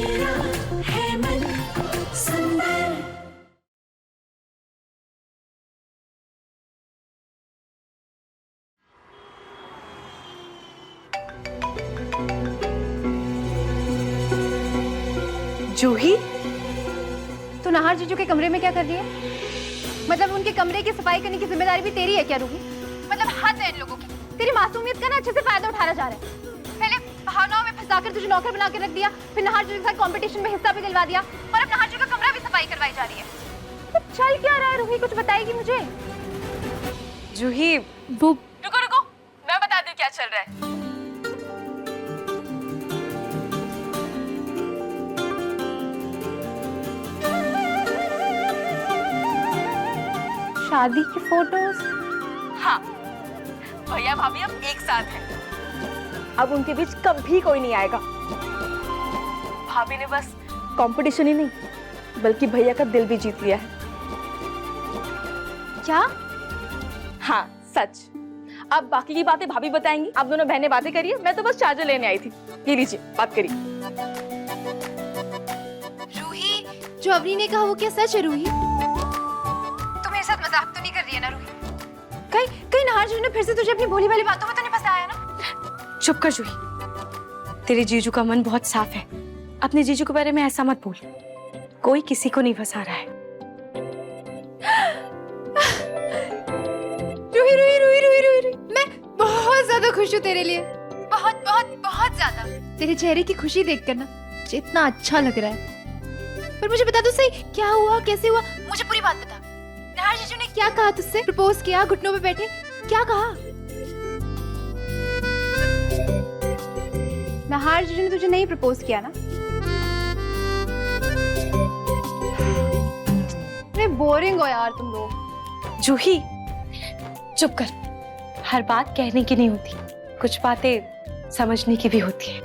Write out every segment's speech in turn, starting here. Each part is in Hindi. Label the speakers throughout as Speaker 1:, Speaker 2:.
Speaker 1: मेरा है मन सुंदर।
Speaker 2: जूही, तू नाहर जीजू के कमरे में क्या कर रही है? मतलब उनके कमरे की सफाई करने की जिम्मेदारी भी तेरी है क्या रूही? मतलब हद है इन लोगों की। तेरी मासूमियत का ना अच्छे से फायदा उठाया जा रहा है। पहले भावनाओं में फंसाकर तुझे नौकर बना के रख दिया, फिर नाहर जीजू के साथ कंपटीशन में हिस्सा भी दिलवा दिया, और अब नाहर जीजू का कमरा भी सफाई करवाई जा रही है। तो चल क्या रहा है रूही, कुछ बताएगी मुझे?
Speaker 3: जूही,
Speaker 2: वो
Speaker 3: रुको रुको, मैं बता दूं क्या चल रहा है।
Speaker 2: शादी की फोटोज।
Speaker 3: हाँ, भैया भाभी अब एक साथ हैं।
Speaker 2: अब उनके बीच कभी कोई नहीं आएगा।
Speaker 3: भाभी ने बस
Speaker 2: कंपटीशन ही नहीं बल्कि भैया का दिल भी जीत लिया है। क्या? हाँ सच। अब बाकी की बातें भाभी बताएंगी, आप दोनों बहनें बातें करिए, मैं तो बस चार्जर लेने आई थी। ये लीजिए, बात करिए।
Speaker 4: रूही, जो अवनी ने कहा वो क्या सच है रूही?
Speaker 2: तू मेरे साथ मजाक तो नहीं कर रही है ना रूही? कहीं कहीं नाहर जीजू ने फिर से तुझे अपनी भोली भाली बातों में तो नहीं फंसाया ना?
Speaker 3: चुप कर जूही, तेरे जीजू का मन बहुत साफ है। अपने जीजू के बारे में ऐसा मत बोल, कोई किसी को नहीं फंसा रहा है।
Speaker 4: रूही रूही रूही रूही रूही रूही, मैं बहुत ज्यादा खुश हूँ तेरे लिए। बहुत बहुत बहुत ज्यादा। तेरे चेहरे की खुशी देखकर ना मुझे इतना अच्छा लग रहा है। पर मुझे बता दो सही, क्या हुआ, कैसे हुआ? मुझे पूरी बात बता। नाहर जीजू ने क्या कहा तुझसे? प्रपोज किया, घुटनों पे बैठे, क्या कहा?
Speaker 2: नाहर जीजू ने तुझे नहीं प्रपोज किया ना? इतने बोरिंग हो यार तुम लोग।
Speaker 3: जूही, चुप कर। हर बात कहने की नहीं होती, कुछ बातें समझने की भी होती है।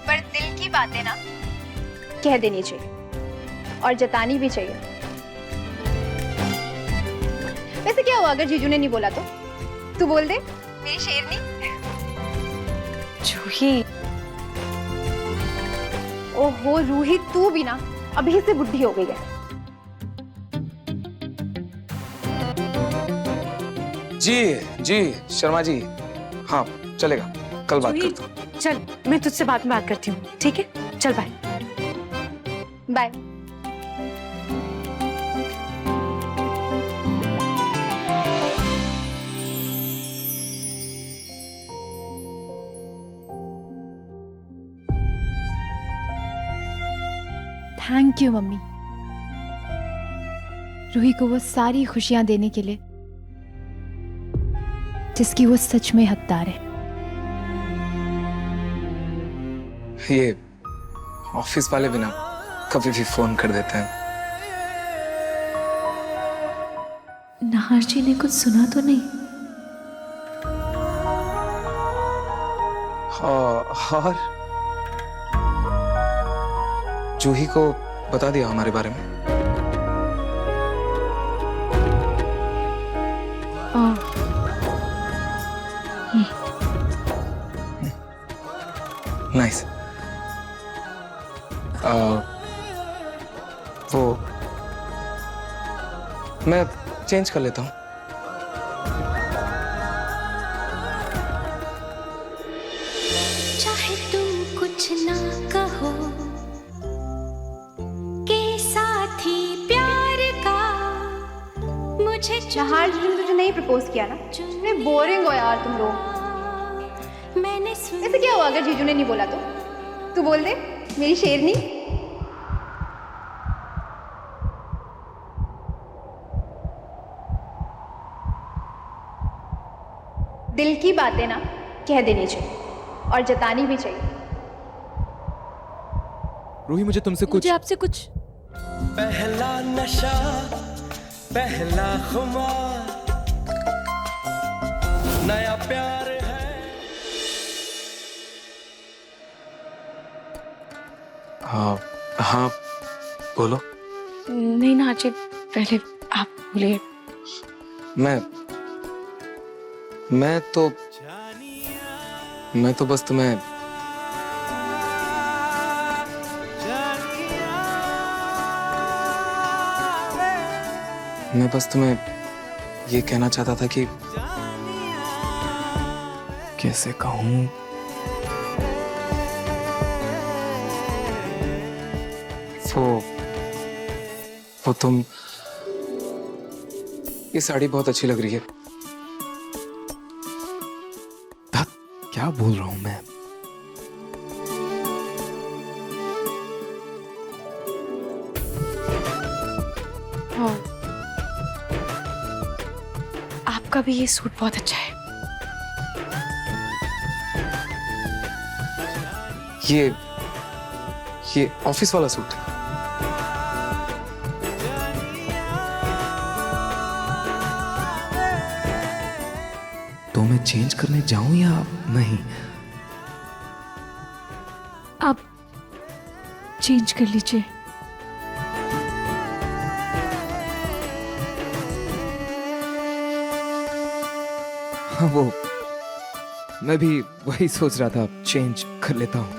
Speaker 2: पर दिल की बातें ना कह देनी चाहिए और जतानी भी चाहिए। वैसे क्या हुआ अगर जीजू ने नहीं बोला तो? तू बोल दे, मेरी शेरनी।
Speaker 3: जूही,
Speaker 2: ओहो रूही, तू भी ना अभी से बुढ़ी हो गई है।
Speaker 5: जी जी शर्मा जी, हाँ चलेगा, कल बात
Speaker 3: जूही,
Speaker 5: करता हूँ।
Speaker 3: चल मैं तुझसे बाद में बात करती हूँ, ठीक है? चल bye.
Speaker 2: Bye.
Speaker 4: Thank you mummy, Ruhi को वो सारी खुशियां देने के लिए जिसकी वो सच में हकदार है।
Speaker 5: ये ऑफिस वाले भी ना कभी भी फोन कर देते हैं।
Speaker 4: नाहर जी ने कुछ सुना तो नहीं?
Speaker 5: और जूही को बता दिया हमारे बारे में? नाइस। वो मैं चेंज कर लेता हूँ।
Speaker 1: चाहे तुम कुछ ना कहो के साथी प्यार का मुझे
Speaker 2: नाहर जीजू ने तुझे नहीं प्रपोज किया ना? इतने बोरिंग हो यार तुम लोग।
Speaker 1: मैंने
Speaker 2: वैसे क्या हुआ अगर जीजू ने नहीं बोला तो? तू बोल दे, मेरी शेरनी। दिल की बातें ना कह देनी चाहिए और जतानी भी चाहिए।
Speaker 6: रूही, मुझे तुमसे कुछ
Speaker 4: मुझे आपसे कुछ
Speaker 7: पहला नशा पहला खुमार नया प्यार है।
Speaker 5: हाँ बोलो।
Speaker 3: नहीं ना जी, पहले आप बोलिए।
Speaker 5: मैं तो बस तुम्हें मैं बस तुम्हें ये कहना चाहता था कि कैसे कहूँ, वो तुम, ये साड़ी बहुत अच्छी लग रही है। क्या बोल रहा हूं मैं?
Speaker 3: हाँ। आपका भी ये सूट बहुत अच्छा है।
Speaker 5: ये ऑफिस वाला सूट है। तो मैं चेंज करने जाऊं या नहीं?
Speaker 4: आप चेंज कर लीजिए।
Speaker 5: हाँ, वो मैं भी वही सोच रहा था, चेंज कर लेता हूँ।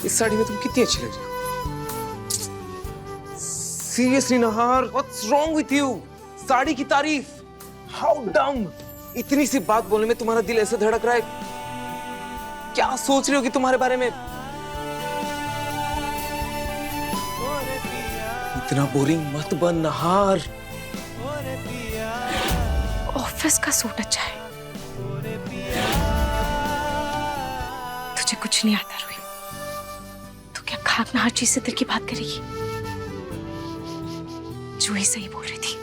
Speaker 5: इस साड़ी में तुम कितनी अच्छी लग रही हो। Seriously Nahar, what's wrong with you? Sari की तारीफ, हाउ डम। इतनी सी बात बोलने में तुम्हारा दिल ऐसे धड़क रहा है। क्या सोच रही हो कि तुम्हारे बारे में? इतना बोरिंग मत बन नहार।
Speaker 3: ऑफिस का सूट अच्छा है। तुझे कुछ नहीं आता रोही। तो क्या खाक ना हर चीज से दिल की बात करेगी? जो ही सही बोल रही थी,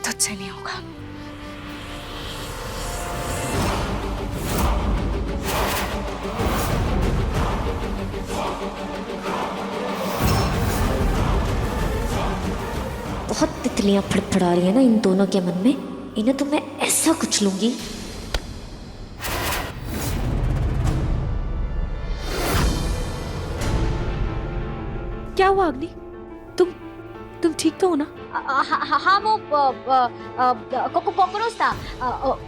Speaker 3: तुझसे नहीं होगा।
Speaker 6: बहुत तितलियां फड़फड़ा रही है ना इन दोनों के मन में। इन्हें तो मैं ऐसा कुछ लूंगी।
Speaker 3: क्या हुआ अग्नि? तुम ठीक तो हो ना?
Speaker 6: हाँ वो कॉकरोच था,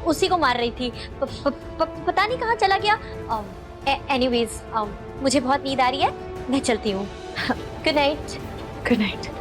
Speaker 6: उसी को मार रही थी। पता नहीं कहाँ चला गया। एनीवेज मुझे बहुत नींद आ रही है, मैं चलती हूँ। Good night.
Speaker 3: Good night.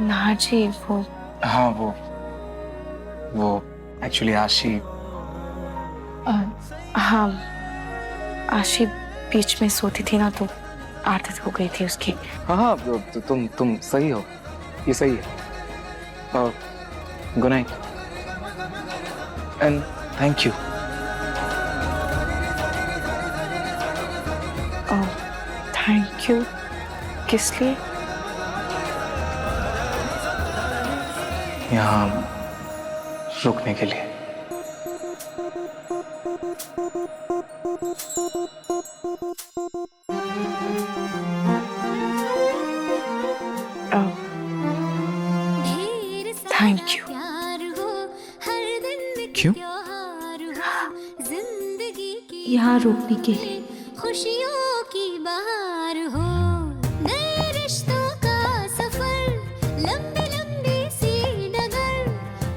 Speaker 3: Nahar ji वो,
Speaker 5: हाँ वो एक्चुअली आशी।
Speaker 3: हाँ आशी बीच में सोती थी ना, तो आदत हो गई थी उसकी।
Speaker 5: हाँ तो तुम सही हो, ये सही है। Good night. And thank you.
Speaker 3: Thank you किस लिए?
Speaker 5: यहाँ रुकने के लिए।
Speaker 3: Thank you.
Speaker 5: क्यों?
Speaker 3: यहाँ रुकने के लिए।
Speaker 1: खुशियों की बहार हो, नए रिश्तों का सफर, लंबी लंबी सी डगर,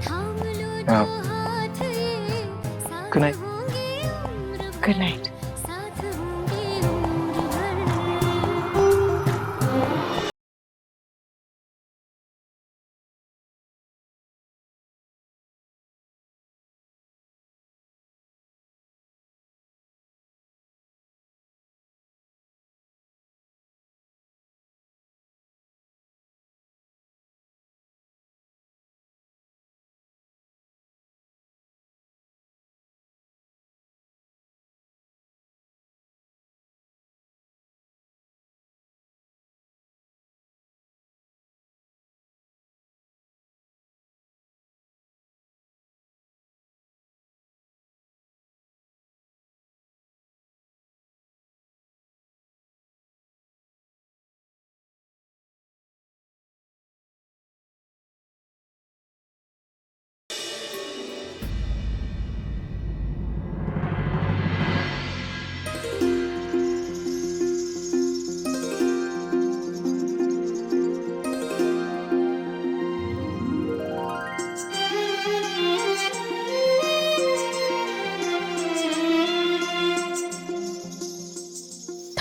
Speaker 1: थाम लो दो हाथ ये, साथ
Speaker 5: Good night.
Speaker 1: होंगे उम्र भर,
Speaker 3: गुड नाइट।
Speaker 1: साथ होंगे उम्र भर।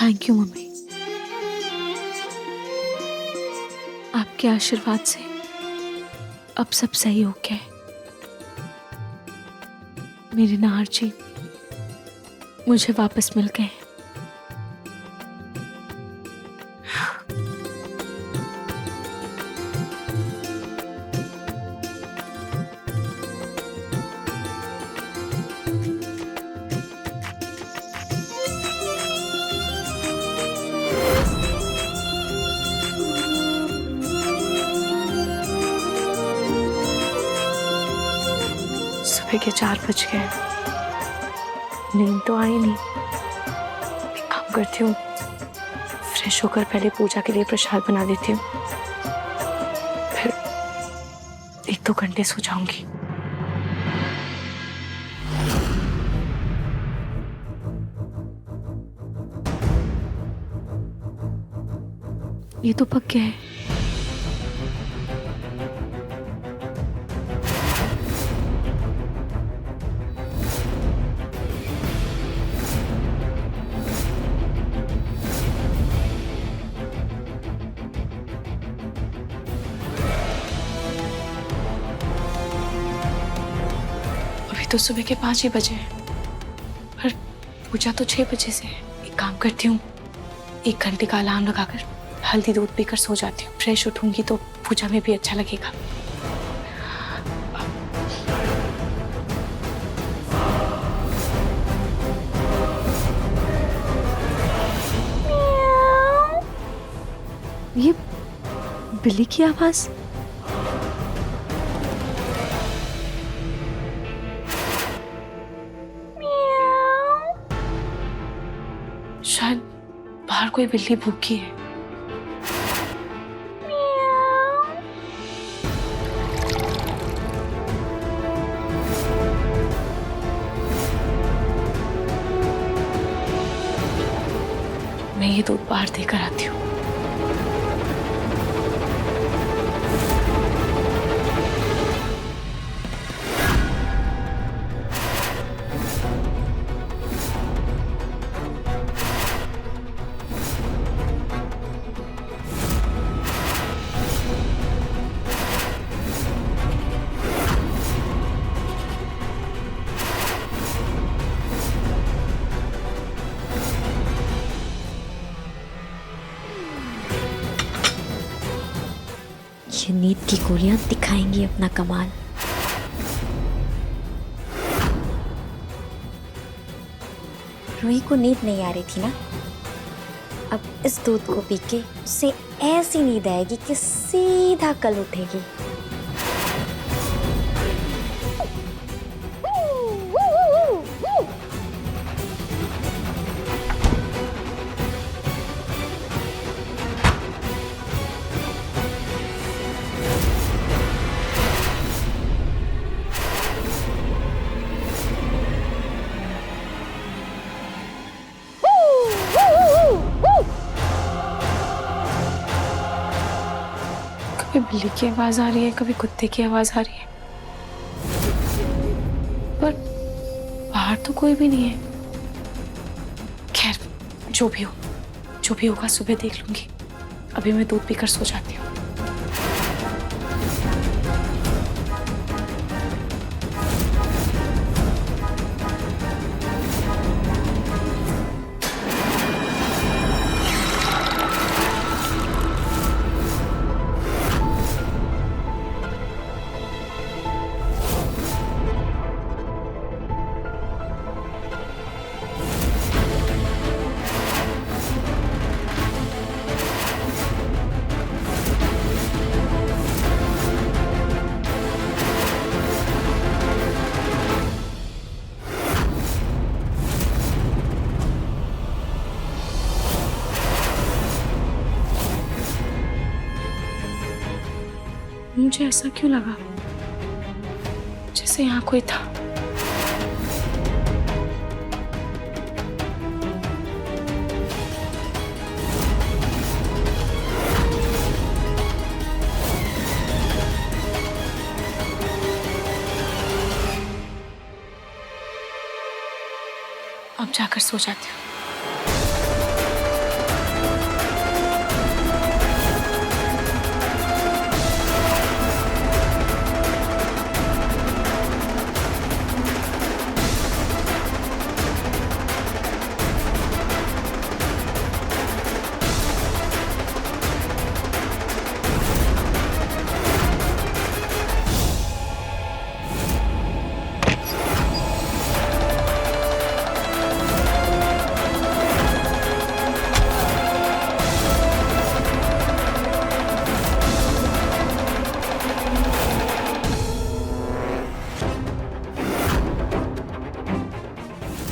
Speaker 3: Thank you mummy. आपके आशीर्वाद से अब सब सही हो गया है। मेरे नाहर जी मुझे वापस मिल गए। सुबह के 4 बज गए, नींद तो आई नहीं। एक काम करती हूँ, फ्रेश होकर पहले पूजा के लिए प्रसाद बना देती हूँ, फिर 1-2 घंटे सो जाऊंगी। ये तो पक गया है। तो सुबह के 5 ही बजे हैं, पर पूजा तो 6 बजे से है। एक काम करती हूँ, 1 घंटे का अलार्म लगाकर हल्दी दूध पीकर सो जाती हूँ। फ्रेश उठूंगी तो पूजा में भी अच्छा लगेगा। ये बिल्ली की आवाज। शायद बाहर कोई बिल्ली भूखी है। मैं ये दूध बाहर देकर आती हूँ।
Speaker 6: ये नींद की गोलियां दिखाएंगी अपना कमाल। रूही को नींद नहीं आ रही थी ना, अब इस दूध को पी के उसे ऐसी नींद आएगी कि सीधा कल उठेगी।
Speaker 3: कभी बिल्ली की आवाज आ रही है, कभी कुत्ते की आवाज आ रही है, पर बाहर तो कोई भी नहीं है। खैर, जो भी होगा सुबह देख लूंगी। अभी मैं दूध पीकर सो जाती हूँ। मुझे ऐसा क्यों लगा जैसे यहाँ कोई था। अब जाकर सो जाती हूँ।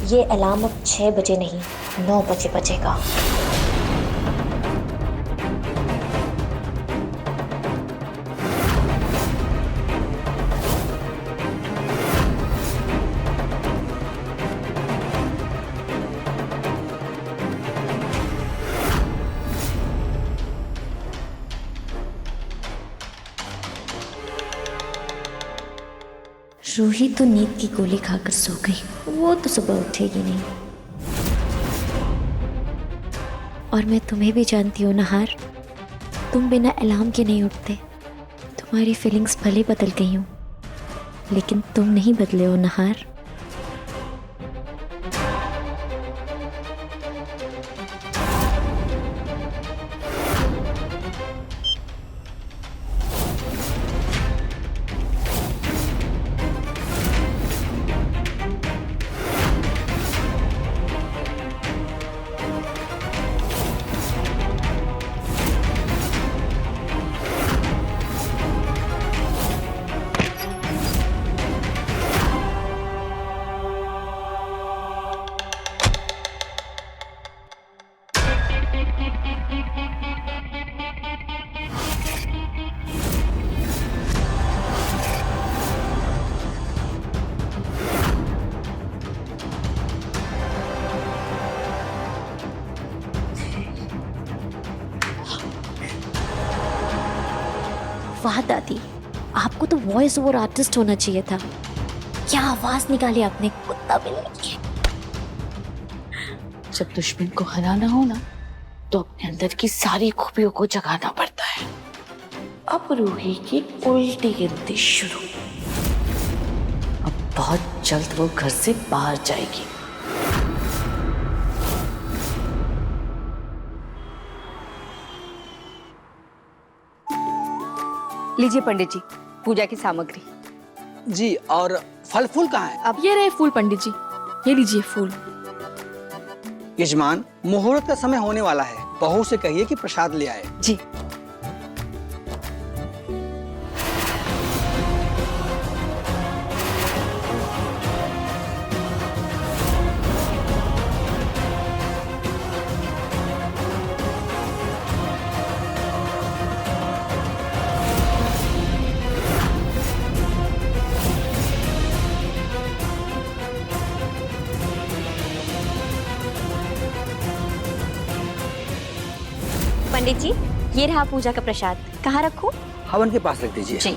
Speaker 6: ये अलार्म अब 6 बजे नहीं 9 बजे बजेगा। रूही तो नींद की गोली खाकर सो गई, वो तो सुबह उठेगी नहीं। और मैं तुम्हें भी जानती हूँ नहार, तुम बिना अलार्म के नहीं उठते। तुम्हारी फीलिंग्स भले बदल गई हूँ, लेकिन तुम नहीं बदले हो नहार। वाह दादी, आपको तो वॉइस ओवर आर्टिस्ट होना चाहिए था। क्या आवाज निकाली आपने, कुत्ता बिल्ली।
Speaker 3: जब दुश्मन को हराना हो ना, तो अपने अंदर की सारी खूबियों को जगाना पड़ता है। अब रूही की उल्टी गिनती शुरू। अब बहुत जल्द वो घर से बाहर जाएगी।
Speaker 2: लीजिए पंडित जी, पूजा की सामग्री।
Speaker 8: जी, और फल फूल कहाँ है?
Speaker 3: अब ये रहे फूल पंडित जी, ये लीजिए फूल।
Speaker 8: यजमान, मुहूर्त का समय होने वाला है, बहू से कहिए कि प्रसाद ले आए।
Speaker 3: जी।
Speaker 6: पंडित जी, ये रहा पूजा का प्रसाद। कहाँ रखूं?
Speaker 8: हवन के पास रख दीजिए।
Speaker 6: जी।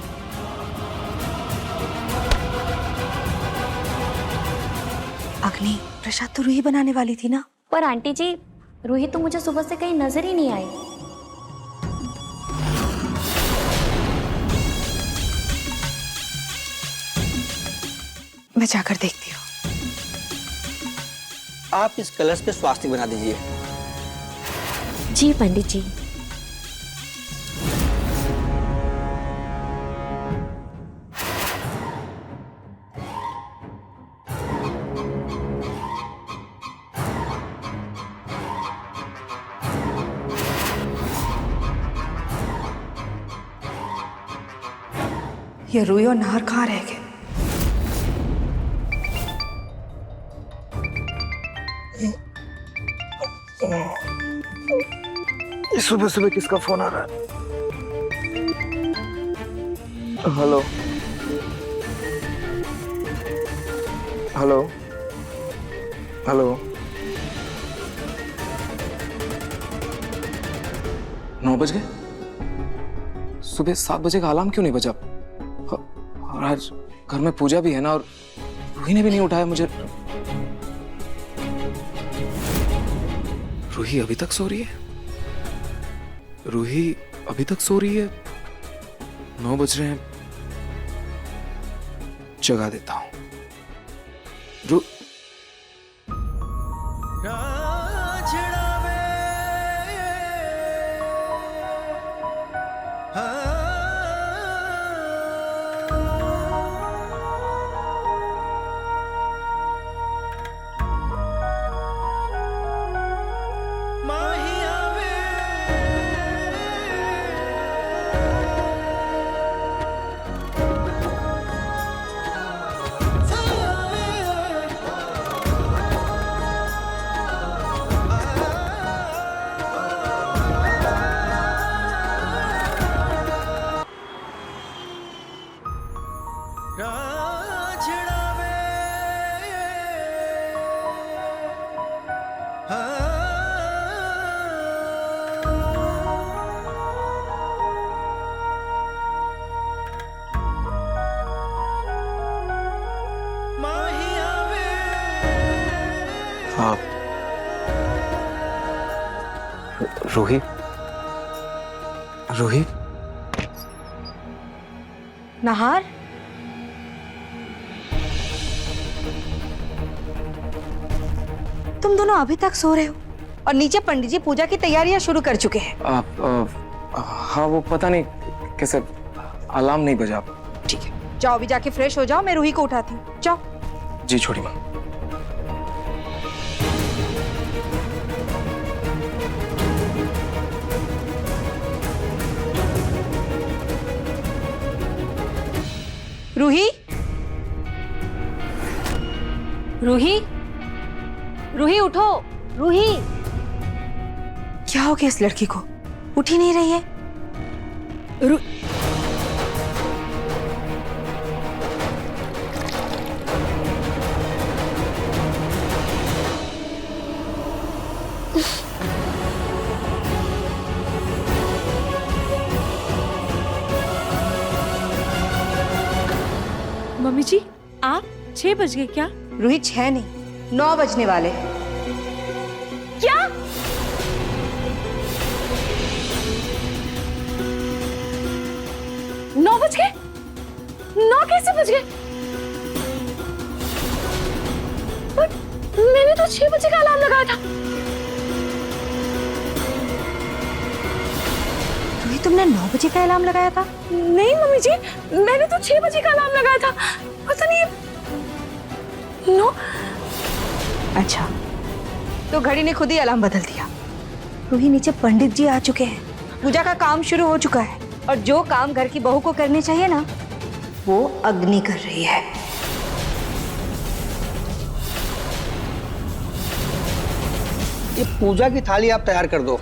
Speaker 3: अग्नि, प्रसाद तो रूही बनाने वाली थी ना।
Speaker 6: पर आंटी जी, रूही तो मुझे सुबह से कहीं नजर ही नहीं आई।
Speaker 3: मैं जाकर देखती हूँ।
Speaker 8: आप इस कलश पे स्वास्तिक बना दीजिए।
Speaker 6: जी पंडित जी।
Speaker 3: ये रूही और नाहर कहाँ रह गए?
Speaker 5: सुबह सुबह किसका फोन आ रहा है? Hello hello hello. 9 बज गए? सुबह 7 बजे का अलार्म क्यों नहीं बजा? और आज घर में पूजा भी है ना, और रूही ने भी नहीं उठाया मुझे। रूही अभी तक सो रही है? रूही अभी तक सो रही है? 9 बज रहे हैं। जगा देता हूं। रूही, रूही,
Speaker 3: नाहर, तुम दोनों अभी तक सो रहे हो और नीचे पंडित जी पूजा की तैयारियां शुरू कर चुके हैं।
Speaker 5: हाँ, वो पता नहीं कैसे अलार्म नहीं बजा।
Speaker 3: ठीक है, जाओ भी जाके फ्रेश हो जाओ, मैं रूही को उठाती हूँ। जाओ।
Speaker 5: जी छोटी माँ।
Speaker 3: रूही, रूही, रूही उठो। रूही, क्या हो गया इस लड़की को? उठ ही नहीं रही है।
Speaker 9: मम्मी जी, आप 6 बज गए क्या?
Speaker 3: रूही 6 नहीं, 9 बजने वाले।
Speaker 9: क्या? नौ बज गए? 9 कैसे बज गए? मैंने तो 6 बजे का अलार्म लगाया था।
Speaker 3: रूही, तुमने 9 बजे का अलार्म लगाया था?
Speaker 9: नहीं मम्मी जी, मैंने तो 6 बजे का अलार्म लगाया था। पता नहीं 9।
Speaker 3: अच्छा,
Speaker 9: तो घड़ी ने खुद ही अलार्म बदल दिया। रूही, नीचे पंडित जी आ चुके हैं, पूजा का काम शुरू हो चुका है और जो काम घर की बहू को करने चाहिए ना, वो अग्नि कर रही है।
Speaker 8: ये पूजा की थाली आप तैयार कर दो।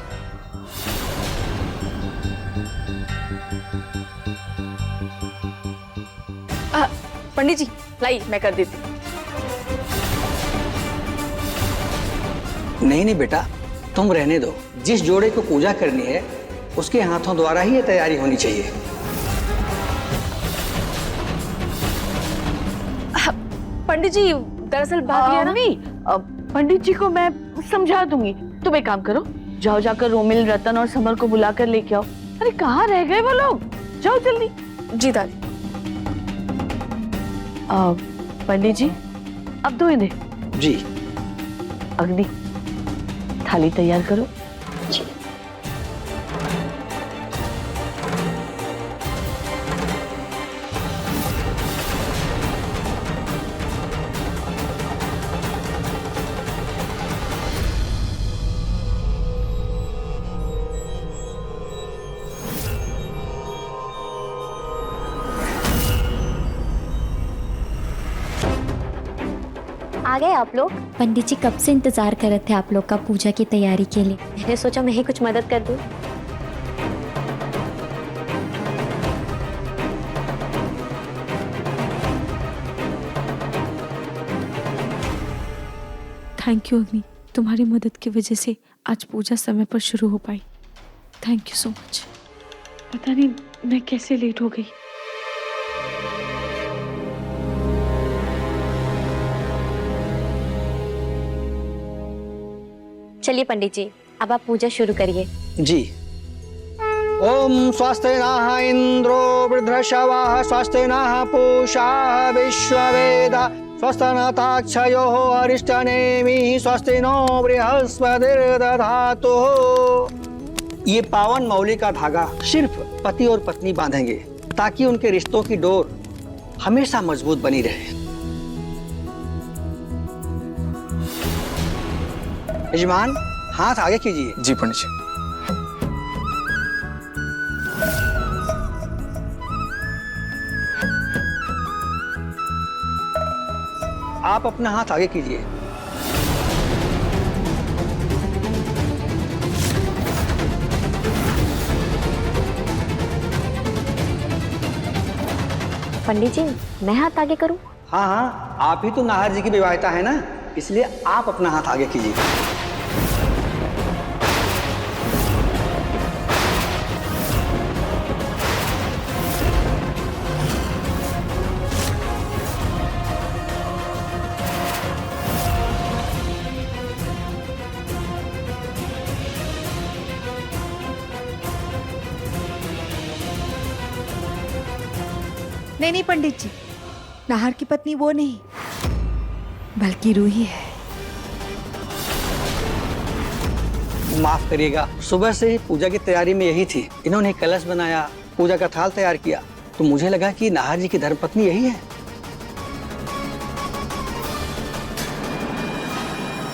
Speaker 9: पंडित जी लाई, मैं कर देती हूँ।
Speaker 8: नहीं बेटा, तुम रहने दो। जिस जोड़े को पूजा करनी है उसके हाथों द्वारा ही ये तैयारी होनी चाहिए।
Speaker 9: पंडित जी, दरअसल बात ये है ना, पंडित जी को मैं समझा दूंगी। तुम एक काम करो, जाओ जाकर रोमिल, रतन और समर को बुला कर लेके आओ। अरे कहाँ रह गए वो लोग, जाओ जल्दी। जी दादी। पंडित जी, अब दो इन्हें।
Speaker 8: जी।
Speaker 9: अग्नि, थाली तैयार करो।
Speaker 8: जी।
Speaker 6: आ गए आप लोग? पंडित जी कब से इंतजार कर रहे थे आप लोग का पूजा की तैयारी के लिए। मैंने सोचा मैं ही कुछ मदद कर दूं।
Speaker 3: थैंक यू अग्नि, तुम्हारी मदद की वजह से आज पूजा समय पर शुरू हो पाई। Thank you so much. पता नहीं मैं कैसे लेट हो गई।
Speaker 6: चलिए पंडित जी, अब आप पूजा शुरू करिए।
Speaker 8: जी। ओम स्वस्ति नः इंद्रो वृद्धश्रवाः स्वस्ति नः पूषा विश्ववेदा स्वस्ति नक्षयोः अरिष्टनेमिः स्वस्ति नो बृहस्पतिर्दधातु। ये पावन मौली का धागा सिर्फ पति और पत्नी बांधेंगे ताकि उनके रिश्तों की डोर हमेशा मजबूत बनी रहे। यजमान, हाथ आगे कीजिए।
Speaker 5: जी पंडित जी।
Speaker 8: आप अपना हाथ आगे कीजिए।
Speaker 6: पंडित जी, मैं हाथ आगे करूं?
Speaker 8: हाँ हाँ, आप ही तो नाहर जी की विवाहिता है ना, इसलिए आप अपना हाथ आगे कीजिए।
Speaker 4: नहीं नहीं पंडित जी, नाहर की पत्नी वो नहीं, बल्कि रूही है।
Speaker 8: माफ करिएगा, सुबह से ही पूजा की तैयारी में यही थी। इन्होंने कलश बनाया, पूजा का थाल तैयार किया, तो मुझे लगा कि नाहर जी की धर्मपत्नी यही है।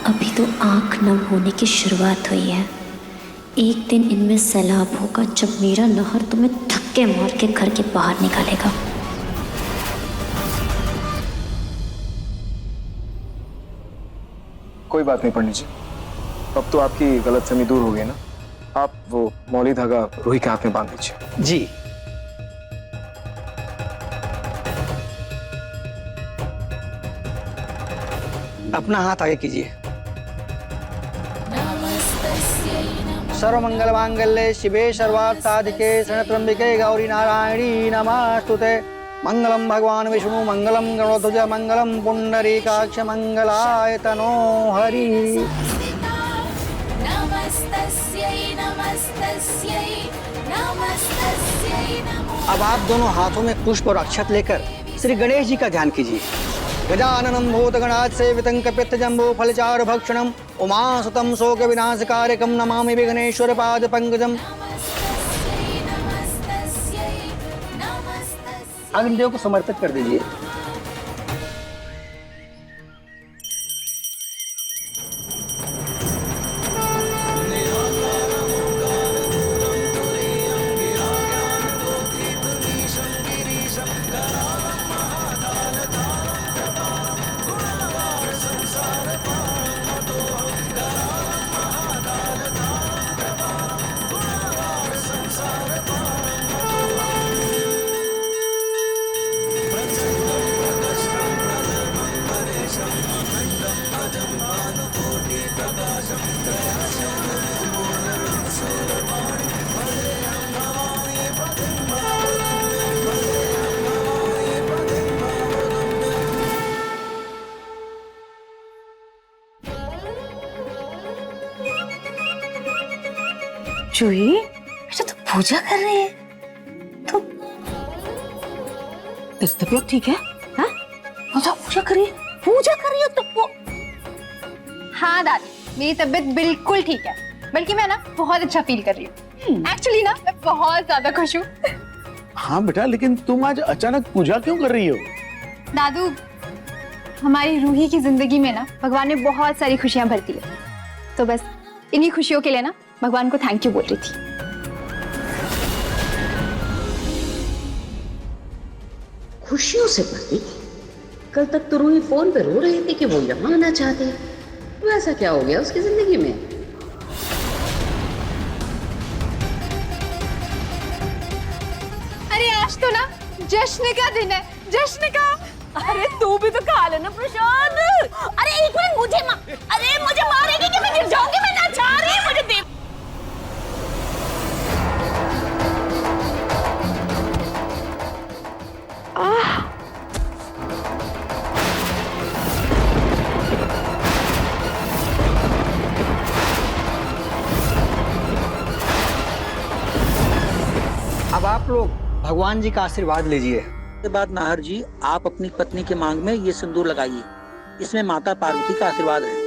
Speaker 6: अभी तो आंख नम होने की शुरुआत हुई है। एक दिन इनमें सैलाब होगा जब मेरा नाहर तुम्हें धक्के मार के घर के बाहर निकालेगा।
Speaker 5: कोई बात नहीं पंडित जी, अब तो आपकी गलतफहमी दूर हो गई ना। आप वो मौली धागा रूही के हाथ में बांध दीजिए।
Speaker 8: जी। अपना हाथ आगे कीजिए। सर्वमंगल मांगल्ये शिवे सर्वार्थ साधिके शरण्ये गौरी नारायणी नमस्तुते। मंगलम भगवान विष्णु मंगलम गणध्वज मंगलम पुंडरीकाक्ष मंगलाय तनो हरि। अब आप दोनों हाथों में पुष्प और अक्षत लेकर श्री गणेश जी का ध्यान कीजिए। गजाननं भूतगणात् सेवितं कपित्थजम्बो फलचारु भक्षणं उमासुतं शोक विनाशकारकं नमामि विघ्नेश्वर पाद पंकजम्। अग्निदेव को समर्पित कर दीजिए।
Speaker 9: जूही, अच्छा तू पूजा कर रही है? तो तेरी तबीयत ठीक है? हाँ? पूजा पूजा कर रही है? पूजा कर रही हो तो वो...
Speaker 2: हाँ दादी, मेरी तबीयत बिल्कुल ठीक है, बल्कि मैं ना बहुत अच्छा फील कर रही हूँ। एक्चुअली ना मैं बहुत ज्यादा खुश हूँ।
Speaker 10: हाँ बेटा, लेकिन तुम आज अचानक पूजा क्यों कर रही हो?
Speaker 2: दादू, हमारी रूही की जिंदगी में ना भगवान ने बहुत सारी खुशियां भर दी है, तो बस इन्हीं खुशियों के लिए ना भगवान को थैंक यू बोल रही थी।
Speaker 11: खुशियों से भरी? कल तक तो रूही फोन पे रो रही थी कि वो यहाँ आना चाहते हैं, तो ऐसा क्या हो गया उसकी जिंदगी में?
Speaker 2: अरे आज तो ना जश्न का दिन है, जश्न का।
Speaker 9: अरे तू भी तो खा लेना प्रसाद। अरे एक मिनट, मुझे मारेगी कि मैं गिर जाऊंगी? मैं ना चाह रही, मुझे दे।
Speaker 8: अब आप लोग भगवान जी का आशीर्वाद लीजिए। के बाद नाहर जी, आप अपनी पत्नी के मांग में ये सिंदूर लगाइए, इसमें माता पार्वती का आशीर्वाद है।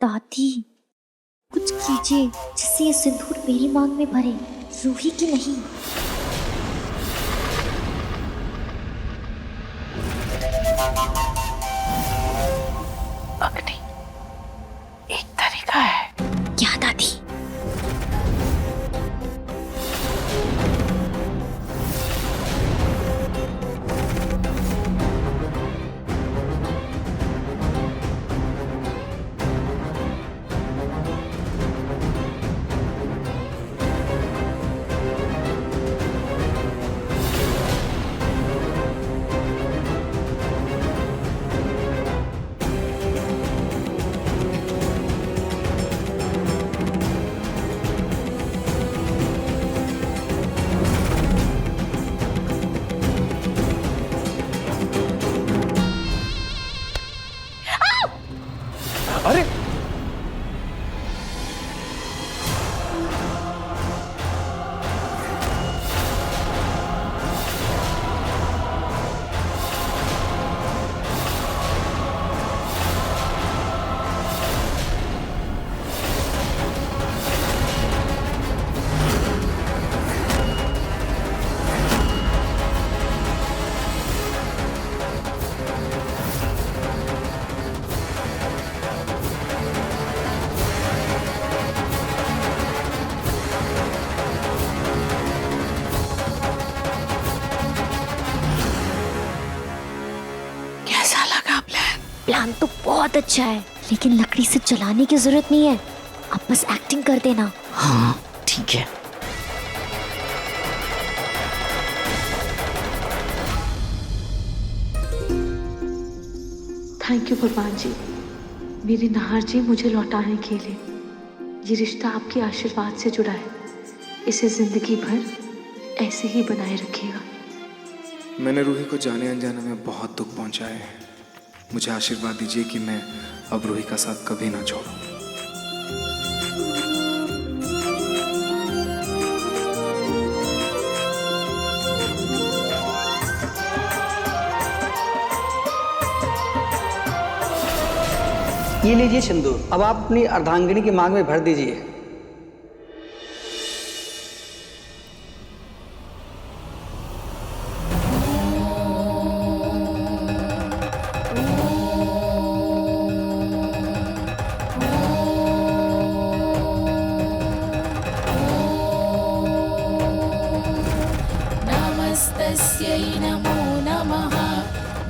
Speaker 6: दादी, कुछ कीजिए जिससे ये सिंदूर मेरी मांग में भरे, रूही की नहीं।
Speaker 9: अग्नि एक तरीका है।
Speaker 6: क्या दादी?
Speaker 10: अरे
Speaker 9: कैसा लगा प्लान?
Speaker 6: प्लान तो बहुत अच्छा है, लेकिन लकड़ी से जलाने की जरूरत नहीं है, आप बस एक्टिंग कर देना।
Speaker 9: हाँ ठीक है।
Speaker 3: थैंक यू भगवान जी, मेरी नाहर जी मुझे लौटाने के लिए। ये रिश्ता आपके आशीर्वाद से जुड़ा है, इसे जिंदगी भर ऐसे ही बनाए रखिएगा।
Speaker 5: मैंने रूही को जाने अनजाने में बहुत दुख पहुंचाया है। मुझे आशीर्वाद दीजिए कि मैं अब रूही का साथ कभी ना छोड़ूं।
Speaker 8: ये लीजिए सिंदूर, अब आप अपनी अर्धांगिनी की मांग में भर दीजिए।
Speaker 1: नमस्तस्यै नमो नमः,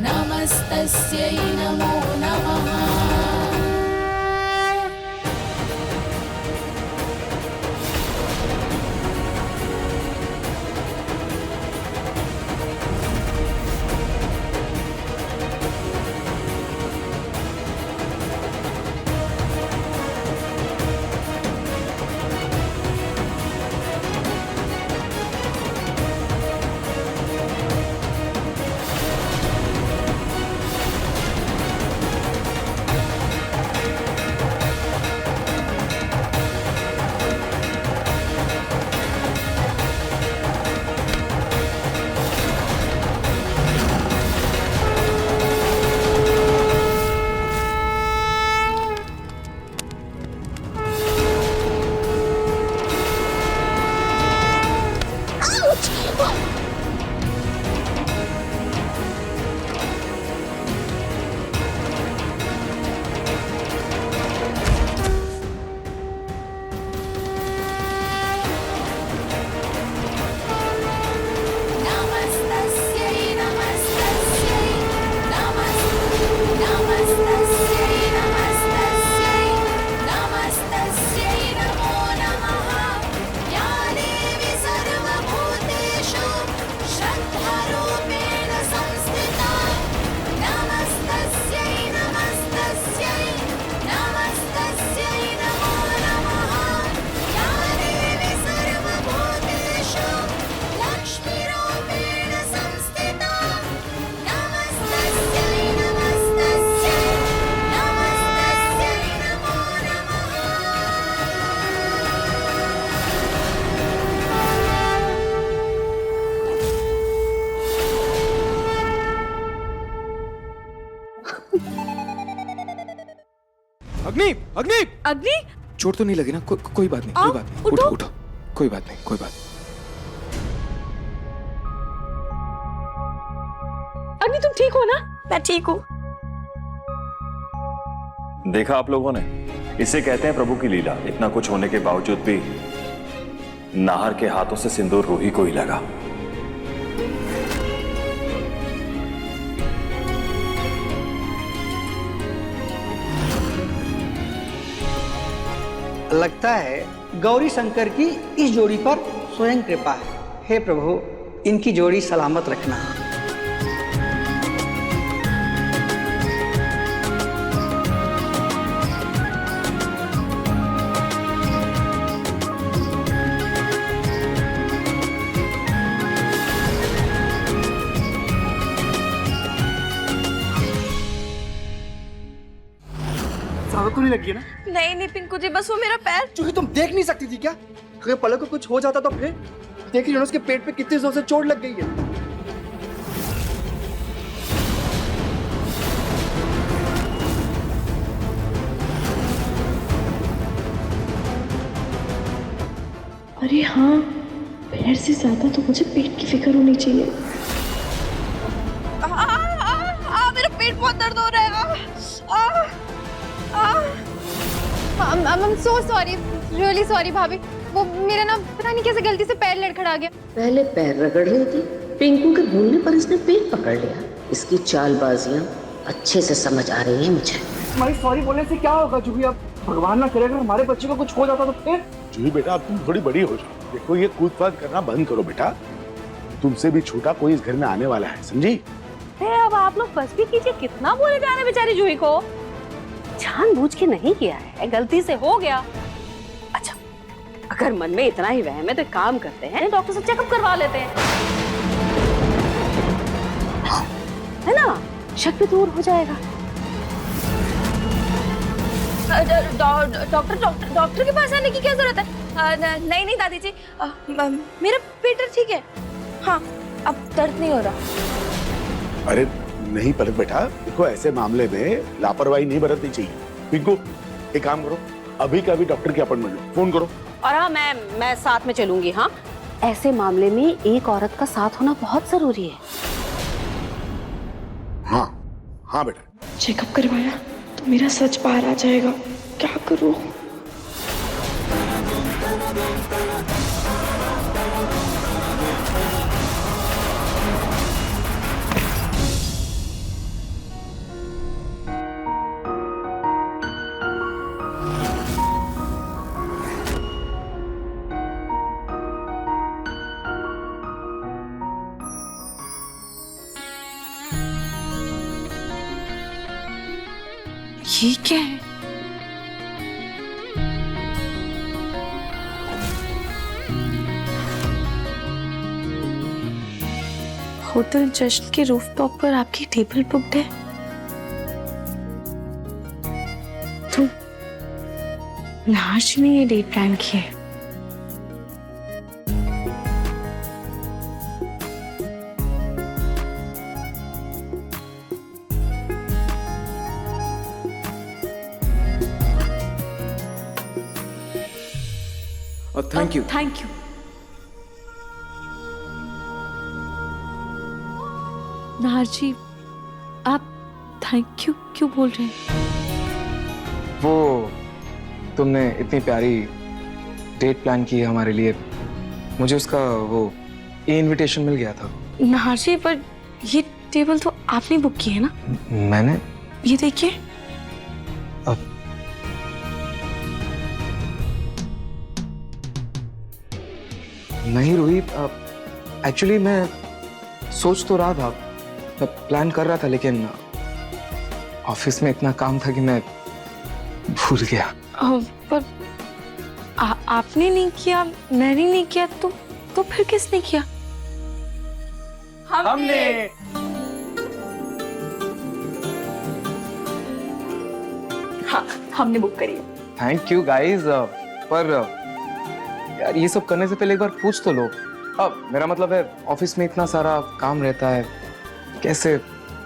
Speaker 1: नमस्तस्यै नमो नमः।
Speaker 5: अग्नि अग्नि
Speaker 9: अग्नि,
Speaker 5: चोट तो नहीं लगी ना? कोई बात नहीं, कोई बात नहीं,
Speaker 9: उठो।
Speaker 5: उठो उठो, कोई बात नहीं, कोई बात।
Speaker 9: अग्नि तुम ठीक हो ना?
Speaker 3: मैं ठीक हूँ।
Speaker 12: देखा आप लोगों ने, इसे कहते हैं प्रभु की लीला। इतना कुछ होने के बावजूद भी नाहर के हाथों से सिंदूर रूही को ही लगा।
Speaker 8: लगता है गौरी शंकर की इस जोड़ी पर स्वयं कृपा है। हे प्रभु, इनकी जोड़ी सलामत रखना।
Speaker 10: ज्यादा तो नहीं लगी है ना?
Speaker 3: नहीं नहीं पिंकू जी, बस वो मेरा पैर।
Speaker 13: क्योंकि तुम देख नहीं सकती थी क्या? अगर पलक को कुछ हो जाता तो फिर देख रही हो ना उसके पेट पे कितनी जोर से चोट लग गई है।
Speaker 3: अरे हाँ, पैर से ज्यादा तो मुझे पेट की फिक्र होनी चाहिए।
Speaker 2: मेरा पेट बहुत दर्द हो रहा है। I'm so sorry, really sorry भाभी। वो मेरा ना पता नहीं कैसे गलती से पैर लड़खड़ा गया।
Speaker 11: पहले पैर रगड़ रही थी, पिंकू के बोलने पर इसने पेट पकड़ लिया। इसकी चालबाजियां अच्छे से समझ आ रही है मुझे।
Speaker 13: तुम्हारी सॉरी बोलने से क्या होगा जूही? अब भगवान ना करे अगर हमारे बच्चे को कुछ हो जाता तो फिर?
Speaker 10: जूही बेटा, अब तुम थोड़ी बड़ी हो जाओ। देखो, ये कूद फाद करना बंद करो बेटा। तुमसे भी छोटा कोई इस घर में आने वाला है, समझी?
Speaker 9: अब आप लोग बस भी कीजिए, कितना बोले जा रहे बेचारी जूही को। जानबूझ के नहीं किया है, गलती से हो गया। अच्छा, अगर मन में इतना ही वहम है तो एक काम करते हैं, डॉक्टर से चेकअप करवा लेते हैं, है ना? शक भी दूर हो जाएगा। डॉक्टर के पास आने की क्या जरूरत है? नहीं दादी जी, मेरा पेट ठीक है। हाँ, अब दर्द नहीं हो रहा।
Speaker 10: अरे नहीं पलक बेटा, देखो ऐसे मामले में लापरवाही नहीं बरतनी चाहिए। पिंकू, एक काम करो, अभी का अभी डॉक्टर की अपॉइंटमेंट लो, फोन करो।
Speaker 9: और हाँ, मैं साथ में चलूंगी। हाँ, ऐसे मामले में एक औरत का साथ होना बहुत जरूरी है।
Speaker 10: हाँ हाँ बेटा।
Speaker 3: चेकअप करवाया तो मेरा सच बाहर आ जाएगा, क्या करूँ? ये क्या है? होटल जश्न के रूफटॉप पर आपकी टेबल बुक्ड है। तो नाश ने ये डेट प्लान की है।
Speaker 5: Thank you.
Speaker 3: Thank you. Nahar ji, आप थैंक यू क्यों बोल रहे हैं?
Speaker 5: वो तुमने इतनी प्यारी डेट प्लान की है हमारे लिए, मुझे उसका वो इनविटेशन मिल गया था।
Speaker 3: नाहर जी, पर ये टेबल तो आपने बुक की है ना?
Speaker 5: मैंने?
Speaker 3: ये देखिए।
Speaker 5: अब नहीं रूही, एक्चुअली मैं सोच तो रहा था, मैं प्लान कर रहा था, लेकिन ऑफिस में इतना काम था कि मैं भूल गया।
Speaker 3: पर आपने नहीं किया, मैंने नहीं किया, तो फिर किसने किया?
Speaker 13: हमने।
Speaker 3: हाँ, हमने बुक करी है।
Speaker 5: थैंक यू गाइस, पर यार ये सब करने से पहले एक बार पूछ तो लो। अब मेरा मतलब है ऑफिस में इतना सारा काम रहता है, कैसे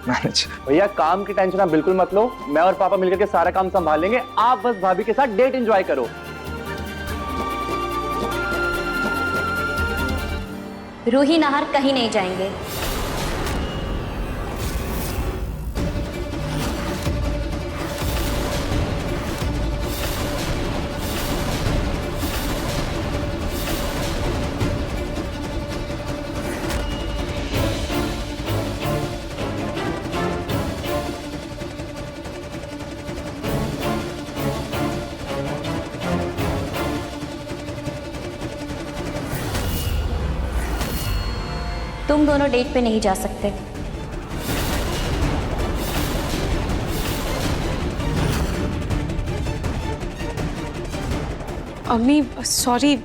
Speaker 5: मैनेज।
Speaker 13: भैया काम की टेंशन आप बिल्कुल मत लो, मैं और पापा मिलकर के सारा काम संभाल लेंगे, आप बस भाभी के साथ डेट एंजॉय करो।
Speaker 6: रूही नाहर कहीं नहीं जाएंगे। तुम दोनों डेट पे नहीं जा सकते।
Speaker 3: अम्मी सॉरी,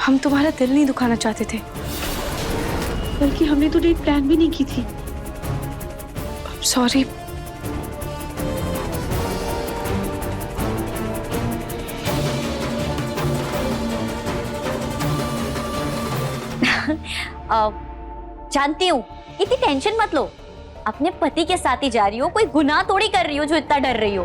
Speaker 3: हम तुम्हारा दिल नहीं दुखाना चाहते थे, बल्कि हमने तो डेट प्लान भी नहीं की थी। सॉरी।
Speaker 6: जानती हूँ, इतनी टेंशन मत लो। अपने पति के साथ ही जा रही हो, कोई गुनाह थोड़ी कर रही हो जो इतना डर रही हो।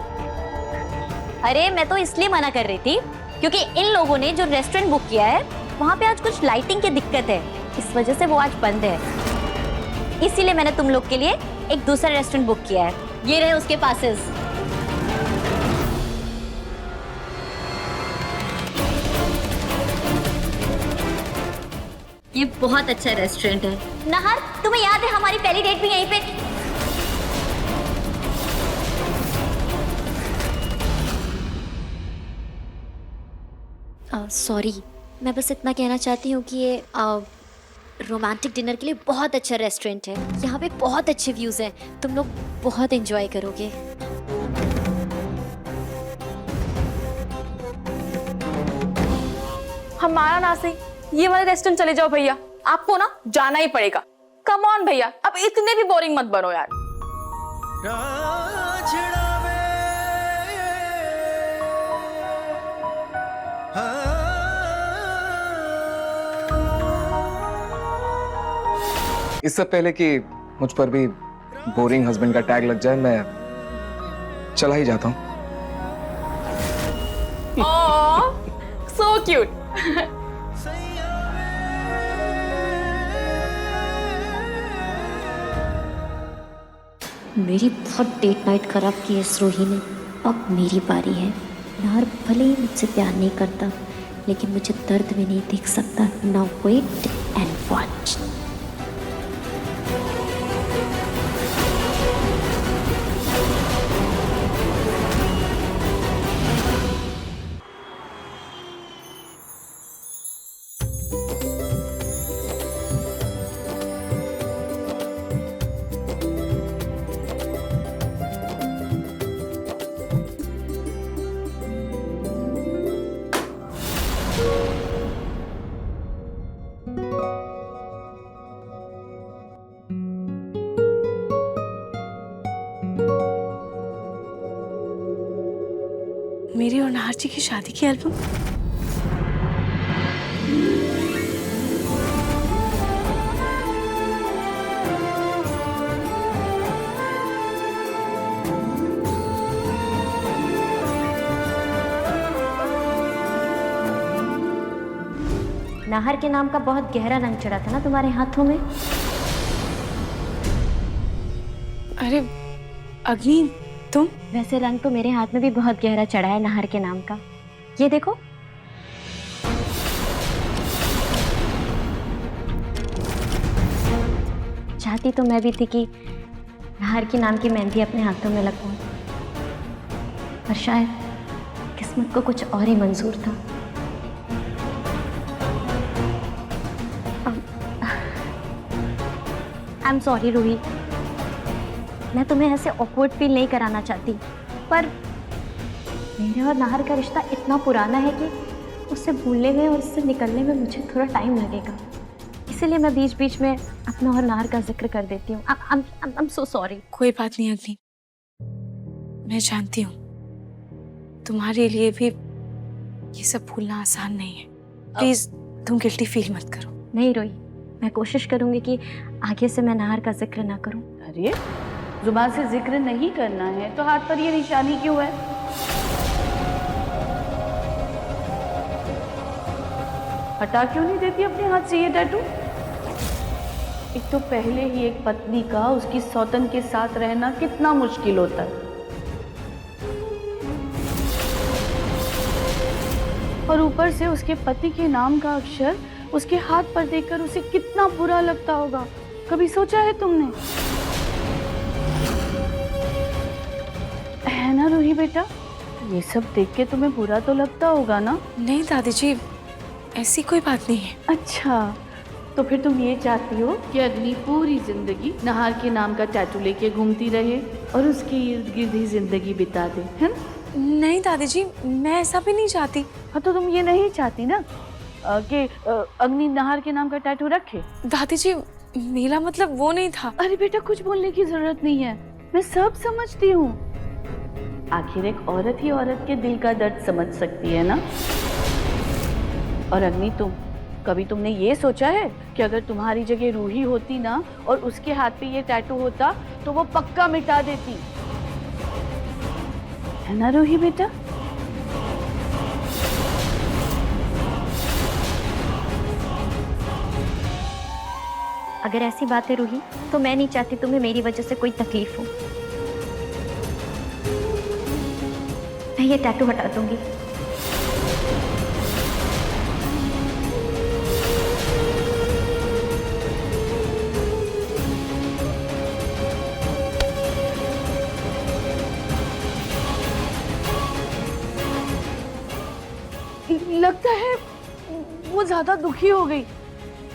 Speaker 6: अरे मैं तो इसलिए मना कर रही थी क्योंकि इन लोगों ने जो रेस्टोरेंट बुक किया है वहाँ पे आज कुछ लाइटिंग की दिक्कत है, इस वजह से वो आज बंद है। इसीलिए मैंने तुम लोग के लिए एक दूसरा रेस्टोरेंट बुक किया है। ये रहे उसके पासेस। ये बहुत अच्छा रेस्टोरेंट है। नाहर, तुम्हें याद है हमारी पहली डेट भी यहीं पे? सॉरी, मैं बस इतना कहना चाहती हूँ कि ये रोमांटिक डिनर के लिए बहुत अच्छा रेस्टोरेंट है। यहाँ पे बहुत अच्छे व्यूज हैं, तुम लोग बहुत एंजॉय करोगे।
Speaker 9: हमारा ना सही, ये वाले रेस्टोरेंट चले जाओ भैया, आपको ना जाना ही पड़ेगा। कम ऑन भैया, अब इतने भी बोरिंग मत बनो यार।
Speaker 5: इससे पहले कि मुझ पर भी बोरिंग हस्बैंड का टैग लग जाए, मैं चला ही जाता हूँ।
Speaker 9: So cute.
Speaker 6: मेरी बहुत डेट नाइट खराब की है इस रूही ने। अब मेरी बारी है। नाहर भले ही मुझसे प्यार नहीं करता, लेकिन मुझे दर्द में नहीं देख सकता। Now wait and watch.
Speaker 3: मेरी और नाहर जी की शादी की एल्बम।
Speaker 6: नाहर के नाम का बहुत गहरा रंग चढ़ा था ना तुम्हारे हाथों में।
Speaker 3: अरे अग्नि, तुम?
Speaker 6: वैसे रंग तो मेरे हाथ में भी बहुत गहरा चढ़ा है नाहर के नाम का। ये देखो। चाहती तो मैं भी थी कि नाहर के नाम की मेहंदी अपने हाथों में लगवाऊं, पर शायद किस्मत को कुछ और ही मंजूर था। आई एम सॉरी रूही, मैं तुम्हें ऐसे ऑकवर्ड फील नहीं कराना चाहती, पर मेरे और नाहर का रिश्ता इतना पुराना है कि उससे भूलने में और उससे निकलने में मुझे थोड़ा टाइम लगेगा। इसीलिए मैं बीच बीच में अपना और नाहर का जिक्र कर देती हूँ। I am so sorry.
Speaker 3: कोई बात नहीं अग्नि, मैं जानती हूँ तुम्हारे लिए भी ये सब भूलना आसान नहीं है। प्लीज तुम गिल्टी फील मत करो।
Speaker 6: नहीं रोई, मैं कोशिश करूंगी कि आगे से मैं नाहर का जिक्र ना करूं।
Speaker 9: अरे जुबान से जिक्र नहीं करना है तो हाथ पर ये निशानी क्यों है? हटा क्यों नहीं देती अपने हाथ से ये टैटू? एक तो पहले ही एक पत्नी का उसकी सौतन के साथ रहना कितना मुश्किल होता है, और ऊपर से उसके पति के नाम का अक्षर उसके हाथ पर देखकर उसे कितना बुरा लगता होगा। कभी सोचा है तुमने? है ना रूही बेटा, ये सब देख के तुम्हें बुरा तो लगता होगा ना?
Speaker 3: नहीं दादी जी, ऐसी कोई बात नहीं है।
Speaker 9: अच्छा, तो फिर तुम ये चाहती हो कि अग्नि पूरी जिंदगी नाहर के नाम का टैटू लेके घूमती रहे और उसके इर्द गिर्द ही जिंदगी बिता दे, है ना?
Speaker 3: नहीं दादी जी, मैं ऐसा भी नहीं चाहती।
Speaker 9: हाँ, तो तुम ये नहीं चाहती ना कि अग्नि नाहर के नाम का टैटू रखे?
Speaker 3: दादी जी, मेरा मतलब वो नहीं था।
Speaker 9: अरे बेटा, कुछ बोलने की जरूरत नहीं है, मैं सब समझती हूँ। आखिर एक औरत ही औरत के दिल का दर्द समझ सकती है ना। और अग्नि, कभी तुमने ये सोचा है कि अगर तुम्हारी जगह रूही होती ना और उसके हाथ पे ये टैटू होता तो वो पक्का मिटा देती, है ना रूही बेटा?
Speaker 6: अगर ऐसी बात है रूही, तो मैं नहीं चाहती तुम्हें मेरी वजह से कोई तकलीफ हो। मैं ये टैटू हटा दूंगी।
Speaker 9: लगता है वो ज्यादा दुखी हो गई।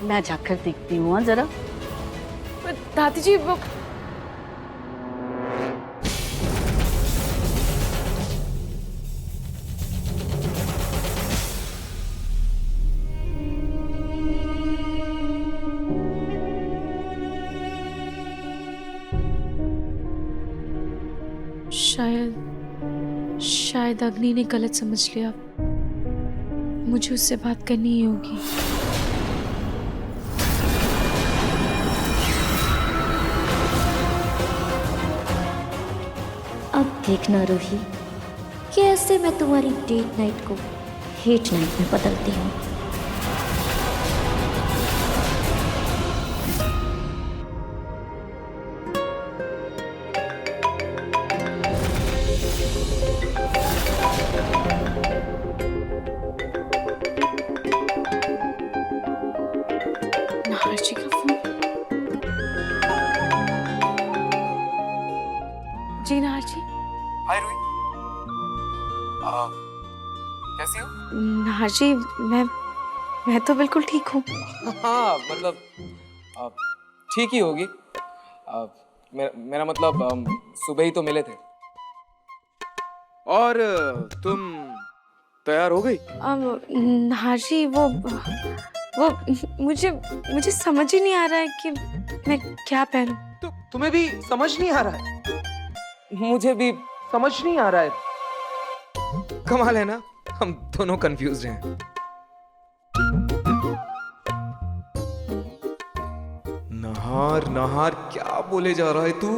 Speaker 9: मैं जाकर देखती हूँ जरा।
Speaker 3: दादी जी, वो शायद अग्नि ने गलत समझ लिया। मुझे उससे बात करनी ही होगी।
Speaker 6: अब देखना रूही, कैसे मैं तुम्हारी डेट नाइट को हेट नाइट में बदलती हूँ।
Speaker 3: नाहर जी का फोन। जी नाहर जी।
Speaker 5: हाय रूही, कैसी हो?
Speaker 3: नाहर जी, मैं तो बिल्कुल ठीक हूँ।
Speaker 5: हाँ, मतलब ठीक ही होगी। मेरा मतलब सुबह ही तो मिले थे। और तुम तैयार हो गई?
Speaker 3: नाहर जी, वो मुझे समझ ही नहीं आ रहा है कि मैं क्या पहनूं।
Speaker 5: तो तुम्हें भी समझ नहीं आ रहा है? मुझे भी समझ नहीं आ रहा है। कमाल है ना, हम दोनों कंफ्यूज हैं। नहार क्या बोले जा रहा है तू?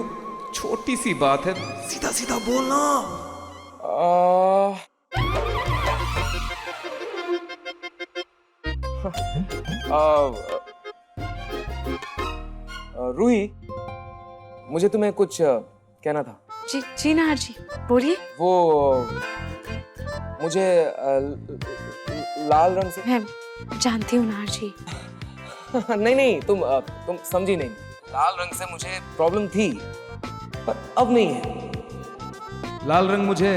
Speaker 5: छोटी सी बात है, सीधा सीधा बोलना। रूही, मुझे तुम्हें कुछ कहना था।
Speaker 3: जी नाहर जी, बोलिए।
Speaker 5: वो मुझे लाल रंग से।
Speaker 3: मैं जानती हूँ नाहर जी।
Speaker 5: नहीं, तुम समझी नहीं। लाल रंग से मुझे प्रॉब्लम थी, पर अब नहीं है। लाल रंग मुझे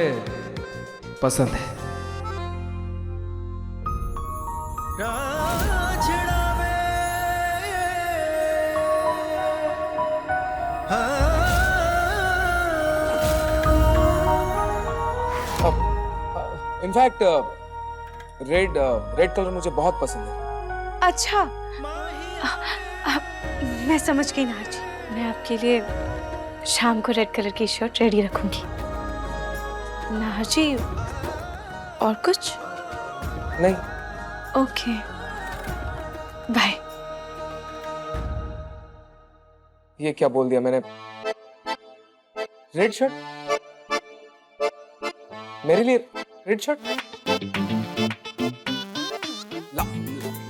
Speaker 5: पसंद है। इनफैक्ट रेड कलर मुझे बहुत पसंद है।
Speaker 3: अच्छा, मैं समझ गई नाहर जी। मैं आपके लिए शाम को रेड कलर की शर्ट रेडी रखूंगी। नाहर जी, और कुछ?
Speaker 5: नहीं।
Speaker 3: Okay, bye.
Speaker 5: ये क्या बोल दिया मैंने? Red shirt? मेरे लिए रेड शर्ट?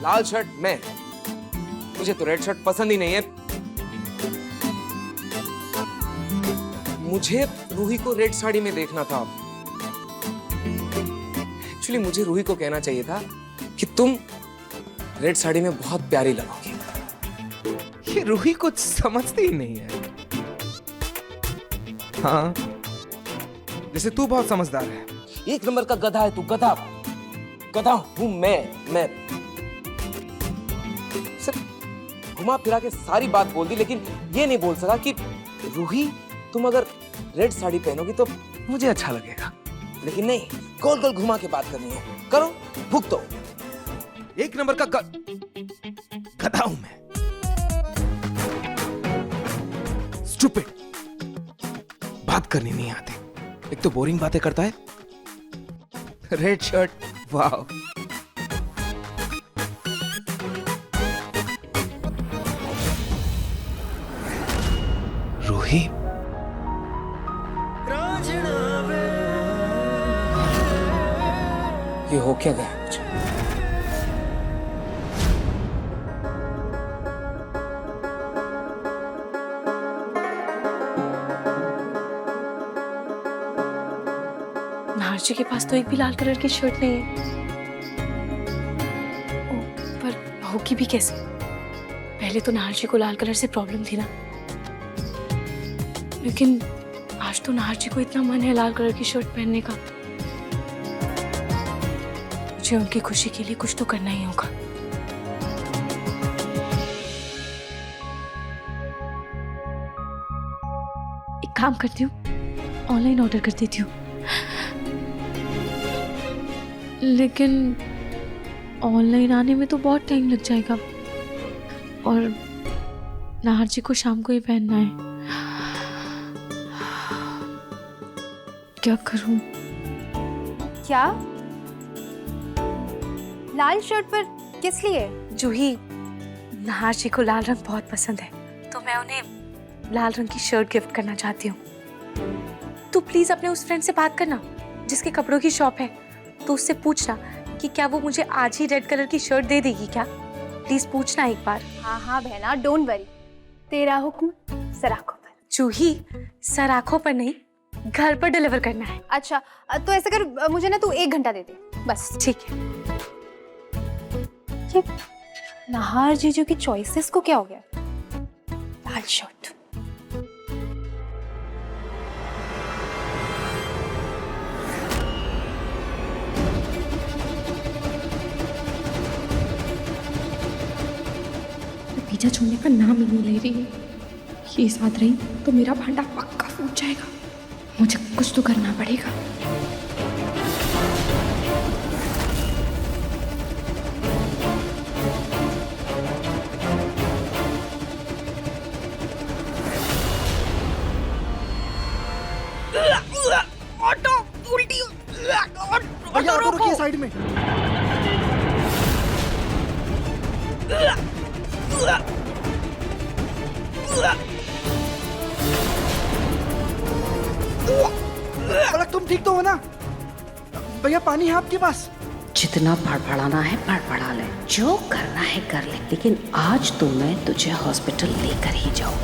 Speaker 5: लाल शर्ट मैं? मुझे तो रेड शर्ट पसंद ही नहीं है। मुझे रूही को रेड साड़ी में देखना था। एक्चुअली मुझे रूही को कहना चाहिए था कि तुम रेड साड़ी में बहुत प्यारी लगोगी। ये रूही कुछ समझती ही नहीं है। हाँ, जैसे तू बहुत समझदार है। एक नंबर का गधा है तू, गधा। गधा हूं मैं। सिर्फ घुमा फिरा के सारी बात बोल दी, लेकिन ये नहीं बोल सका कि रूही तुम अगर रेड साड़ी पहनोगी तो मुझे अच्छा लगेगा। लेकिन नहीं, गोल गोल घुमा के बात करनी है। करो, भुगतो। एक नंबर का गधा हूं मैं। स्टूपिड, बात करनी नहीं आती। एक तो बोरिंग बातें करता है। रेड शर्ट, वाह। रूही, ये हो क्या गया मुझे?
Speaker 3: नाहर जी के पास तो एक भी लाल कलर की शर्ट नहीं है। पर होगी भी कैसे? पहले तो नाहर जी को लाल कलर से प्रॉब्लम थी ना, लेकिन आज तो नाहर जी को इतना मन है लाल कलर की शर्ट पहनने का। मुझे उनकी खुशी के लिए कुछ तो करना ही होगा। एक काम करती हूँ, ऑनलाइन ऑर्डर कर देती हूँ। लेकिन ऑनलाइन आने में तो बहुत टाइम लग जाएगा और नाहर जी को शाम को ही पहनना है। क्या करूं?
Speaker 2: क्या? लाल शर्ट पर किस लिए?
Speaker 3: जूही, नाहर जी को लाल रंग बहुत पसंद है, तो मैं उन्हें लाल रंग की शर्ट गिफ्ट करना चाहती हूँ। तू प्लीज अपने उस फ्रेंड से बात करना जिसके कपड़ों की शॉप है, तो उससे पूछना कि क्या वो मुझे आज ही रेड कलर की शर्ट दे देगी क्या? प्लीज पूछना एक बार।
Speaker 2: हाँ बहना, डोंट वरी। तेरा हुक्म सर आंखों पर।
Speaker 3: जूही, सर आंखों पर नहीं, घर पर डिलीवर करना है।
Speaker 2: अच्छा, तो ऐसा कर, मुझे ना तू 1 घंटा दे दे बस।
Speaker 3: ठीक है।
Speaker 2: ये नाहर जीजू की चॉइसेस को क्या हो गया? लाल शर्ट।
Speaker 14: पीछा छोड़ने का नाम ही नहीं ले रही है। ये साथ रही तो मेरा भांडा पक्का फूट जाएगा। मुझे कुछ तो करना पड़ेगा।
Speaker 13: ऑटो उल्टी। भैया ऑटो रुकिए साइड में। पलक, तुम ठीक तो हो ना? भैया पानी है आपके पास?
Speaker 11: जितना फड़फड़ाना है फड़फड़ा ले, जो करना है कर ले, लेकिन आज तो मैं तुझे हॉस्पिटल लेकर ही जाऊं।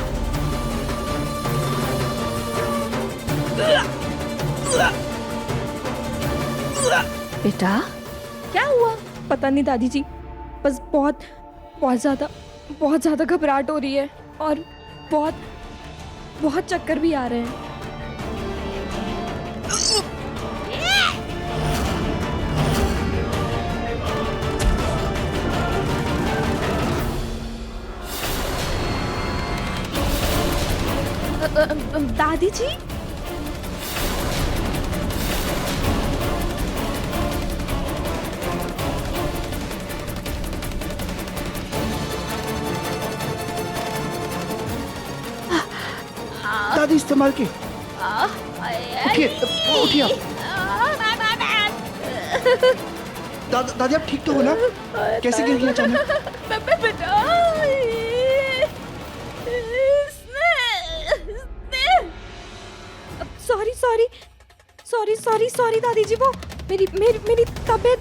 Speaker 14: बेटा क्या हुआ? पता नहीं दादी जी, बस बहुत ज्यादा घबराहट हो रही है और बहुत चक्कर भी आ रहे हैं। दादी जी,
Speaker 13: दादी इस्तेमाल के। उठिए आप। दादी आप ठीक तो हो ना? कैसे गिर गई अचानक?
Speaker 14: सॉरी सॉरी सॉरी सॉरी दादी जी, वो मेरी मेरी मेरी तबीयत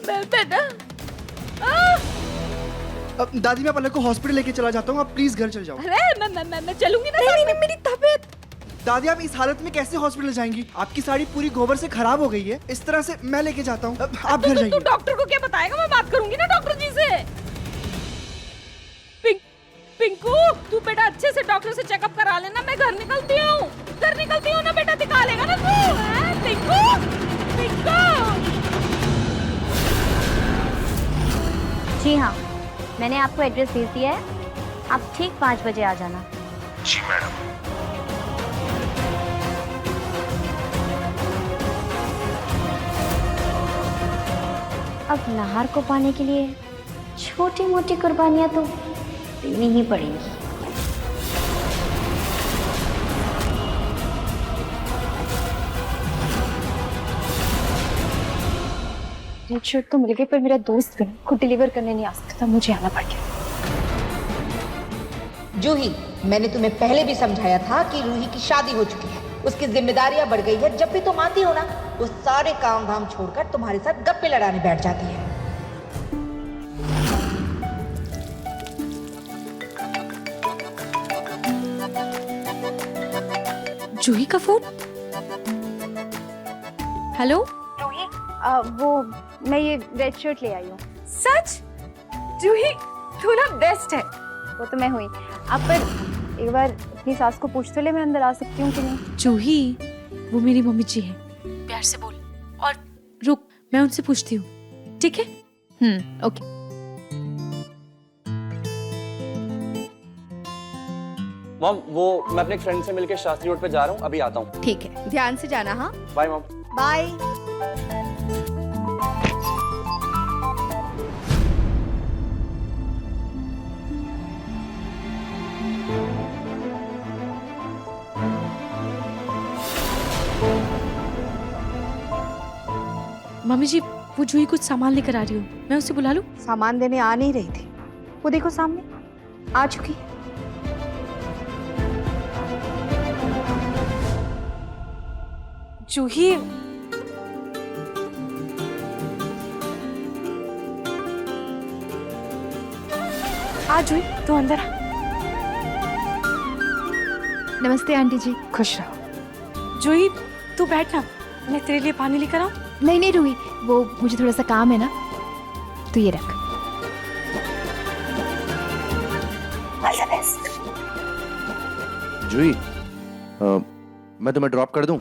Speaker 14: बेटा
Speaker 13: दादी मैं पलक को हॉस्पिटल लेके चला जाता हूँ, आप प्लीज घर चल जाओ।
Speaker 14: अरे मैं चलूंगी ना। नहीं मेरी तबीयत।
Speaker 13: दादी आप इस हालत में कैसे हॉस्पिटल जाएंगी? आपकी साड़ी पूरी गोबर से खराब हो गई है, इस तरह से मैं लेके जाता हूँ, आप घर जाइए।
Speaker 14: तू डॉक्टर को क्या बताएगा? मैं बात करूंगी ना डॉक्टर जी से। पिंकू तू बेटा अच्छे से डॉक्टर से चेकअप करा लेना, मैं घर निकलती हूँ ना बेटा, दिखा लेगा ना तू। पिंकू
Speaker 6: जी हाँ, मैंने आपको एड्रेस भेज दिया है, आप ठीक 5 बजे आ जाना।
Speaker 12: जी मैडम।
Speaker 6: अब नाहर को पाने के लिए छोटी मोटी कुर्बानियां तो देनी ही पड़ेंगी।
Speaker 2: रेड शर्ट तो मिल गई, पर मेरा दोस्त को डिलीवर करने नहीं आ सकता, मुझे आना पड़ गया।
Speaker 15: जूही, मैंने तुम्हें पहले भी समझाया था कि रूही की शादी हो चुकी है, उसकी जिम्मेदारियां बढ़ गई है। जब भी तुम आती हो ना, वो सारे काम धाम छोड़कर तुम्हारे साथ गप्पे लड़ाने बैठ जाती है।
Speaker 14: जूही का फोन। हेलो
Speaker 2: जूही, वो मैं ये रेड शर्ट ले आई हूँ।
Speaker 14: सच? जूही तू ना बेस्ट है।
Speaker 2: वो तो मैं हुई। आप पर एक बार अपनी सास को पूछ तो ले, मैं अंदर आ सकती हूँ कि नहीं?
Speaker 14: जूही वो मेरी मम्मी जी है, प्यार से बोल। और रुक, मैं उनसे पूछती हूँ, ठीक है? ओके।
Speaker 16: मॉम, वो मैं अपने एक फ्रेंड से मिलकर शास्त्री रोड पे जा रहा हूँ, अभी आता हूँ।
Speaker 14: ठीक है, ध्यान से जाना। हाँ
Speaker 16: बाय मॉम।
Speaker 14: बाय। मम्मी जी वो जूही कुछ सामान लेकर आ रही हो, मैं उसे बुला लूं?
Speaker 2: सामान देने आ नहीं रही थी, वो देखो सामने आ चुकी है।
Speaker 14: जूही आ जूही तू अंदर आ।
Speaker 4: नमस्ते आंटी जी।
Speaker 14: खुश रहो। जूही तू बैठ ना, मैं तेरे लिए पानी लेकर आऊं?
Speaker 4: नहीं रूही, वो मुझे थोड़ा सा काम है ना, तो ये रख।
Speaker 13: जूही मैं तुम्हें ड्रॉप कर दूं?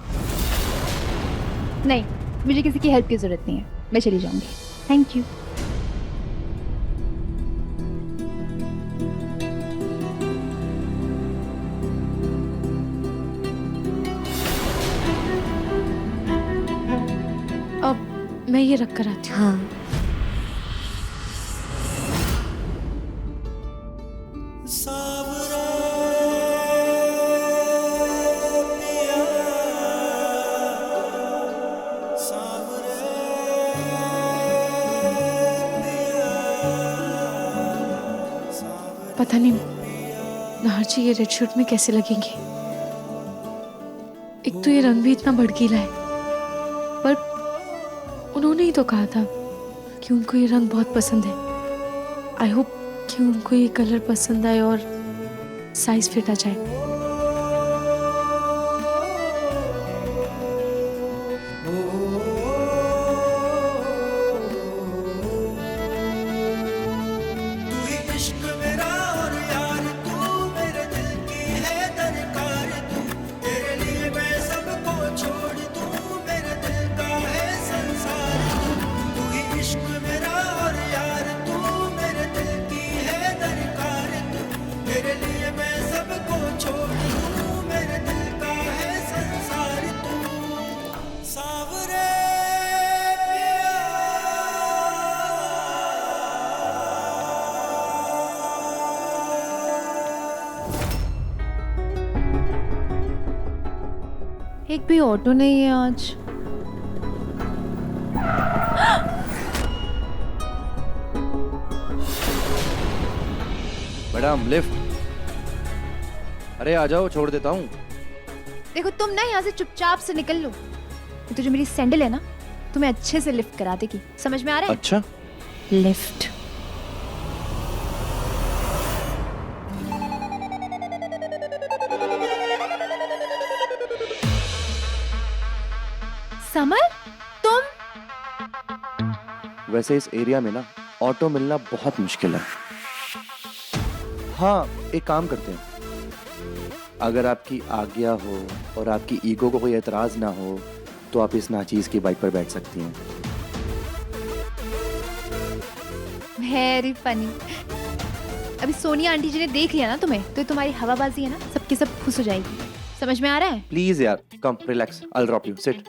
Speaker 4: नहीं, मुझे किसी की हेल्प की जरूरत नहीं है, मैं चली जाऊंगी। Thank you.
Speaker 14: अब मैं ये रख कर आती हूँ।
Speaker 6: हाँ।
Speaker 14: पता नहीं नाहर जी ये रेड शर्ट में कैसे लगेंगे। एक तो ये रंग भी इतना भड़कीला है, पर उन्होंने ही तो कहा था कि उनको ये रंग बहुत पसंद है। आई होप कि उनको ये कलर पसंद आए और साइज फिट आ जाए।
Speaker 4: एक भी ऑटो नहीं है आज।
Speaker 13: Madam lift. अरे आ जाओ, छोड़ देता हूँ।
Speaker 4: देखो तुम ना यहाँ से चुपचाप से निकल लो, तो जो मेरी सैंडल है ना तुम्हें अच्छे से लिफ्ट करा देगी, समझ में आ रहा है?
Speaker 5: अच्छा
Speaker 4: लिफ्ट। समर तुम?
Speaker 12: वैसे इस एरिया में ना ऑटो मिलना बहुत मुश्किल है। हाँ, एक काम करते हैं, अगर आपकी आज्ञा हो और आपकी ईगो को कोई एतराज ना हो तो आप इस नाचीज की बाइक पर बैठ सकती हैं।
Speaker 4: Very funny. अभी सोनिया आंटी जी ने देख लिया ना तुम्हें, तो तुम्हारी हवाबाजी है ना सबकी सब खुश हो जाएगी, समझ में आ रहा है?
Speaker 12: प्लीज यार, come relax, I will drop you, sit.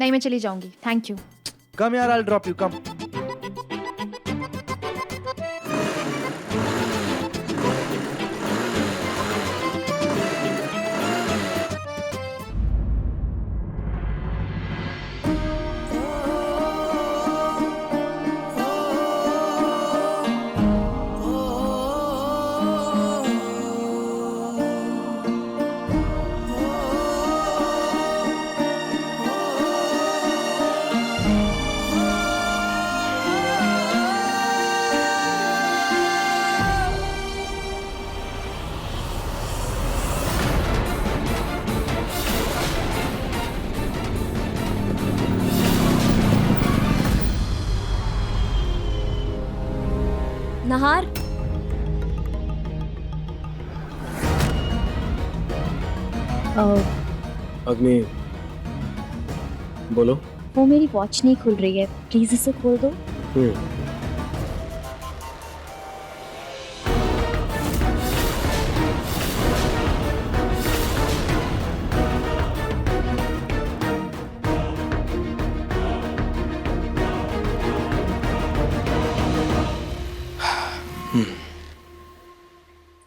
Speaker 4: नहीं मैं चली जाऊंगी, थैंक यू।
Speaker 12: कम यार, I will drop you, come.
Speaker 6: Nahar,
Speaker 5: Agni बोलो।
Speaker 6: वो मेरी वॉच नहीं खुल रही है, प्लीज इसे खोल दो।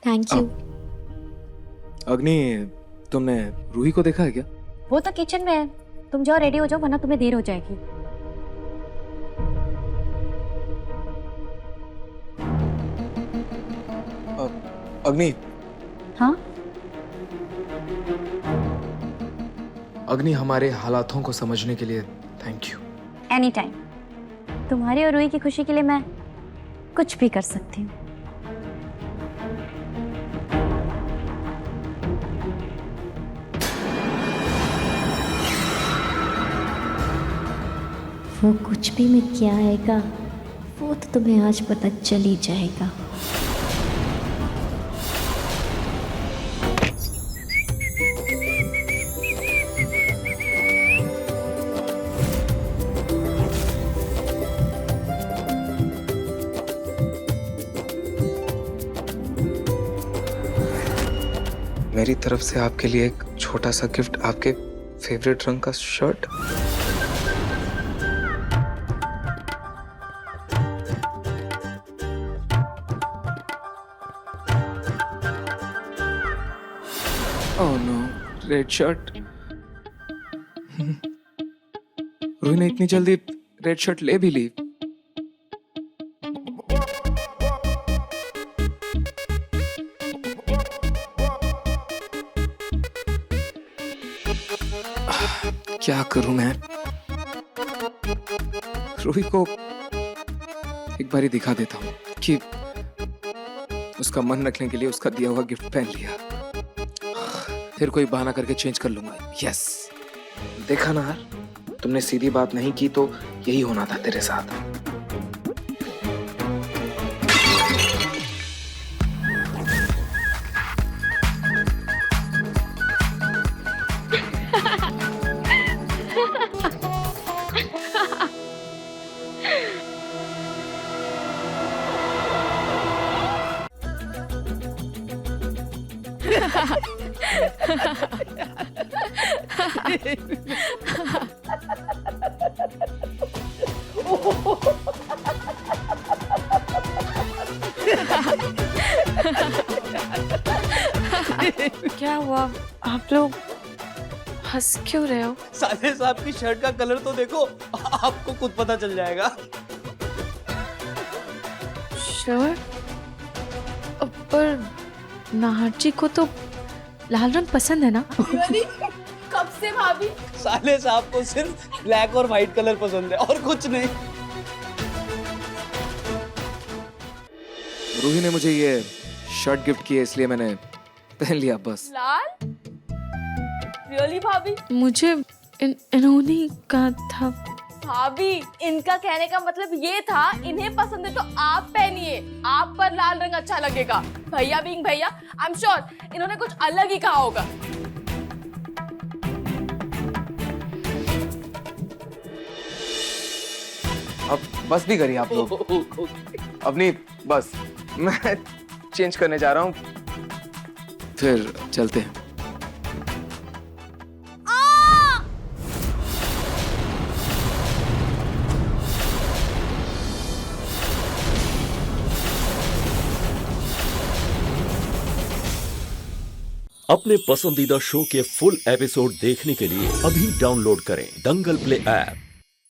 Speaker 6: Thank you.
Speaker 5: अग्नि, तुमने रूही को देखा है क्या?
Speaker 6: वो तो किचन में है, तुम जाओ रेडी हो जाओ वरना तुम्हें देर हो जाएगी।
Speaker 5: अग्नि।
Speaker 6: हाँ?
Speaker 5: अग्नि, हमारे हालातों को समझने के लिए थैंक यू।
Speaker 6: Any time. तुम्हारी और रूही की खुशी के लिए मैं कुछ भी कर सकती हूँ। वो कुछ भी में क्या आएगा वो तो तुम्हें आज पता चल ही जाएगा।
Speaker 5: मेरी तरफ से आपके लिए एक छोटा सा गिफ्ट, आपके फेवरेट रंग का shirt. Oh no, red shirt. Ruhi ने इतनी जल्दी रेड शर्ट ले भी ली। क्या करूं मैं? रूही को एक बार ही दिखा देता हूं कि उसका मन रखने के लिए उसका दिया हुआ गिफ्ट पहन लिया, फिर कोई बहाना करके चेंज कर लूंगा। यस, देखा ना यार, तुमने सीधी बात नहीं की तो यही होना था तेरे साथ।
Speaker 3: क्या हुआ? आप लोग हंस क्यों रहे हो?
Speaker 16: साले साहब की शर्ट का कलर तो देखो, आपको खुद पता चल जाएगा।
Speaker 3: शर्ट? पर नाहर जी को तो लाल रंग पसंद है ना?
Speaker 9: कब से भाभी?
Speaker 16: साले साहब को सिर्फ ब्लैक और व्हाइट कलर पसंद है और कुछ नहीं।
Speaker 5: रूही ने मुझे ये शर्ट गिफ्ट की है इसलिए मैंने पहन लिया बस।
Speaker 9: लाल? रियली भाभी?
Speaker 14: मुझे इन्होंने कहा था।
Speaker 9: भाभी, इनका कहने का मतलब ये था इन्हें पसंद है तो आप पहनिए, आप पर लाल रंग अच्छा लगेगा। भैया बीइंग भैया, आई एम श्योर इन्होंने कुछ अलग ही कहा होगा।
Speaker 5: अब बस भी करिए आप लोग। अब नहीं, बस मैं चेंज करने जा रहा हूँ, फिर चलते हैं।
Speaker 17: अपने पसंदीदा शो के फुल एपिसोड देखने के लिए अभी डाउनलोड करें दंगल प्ले ऐप।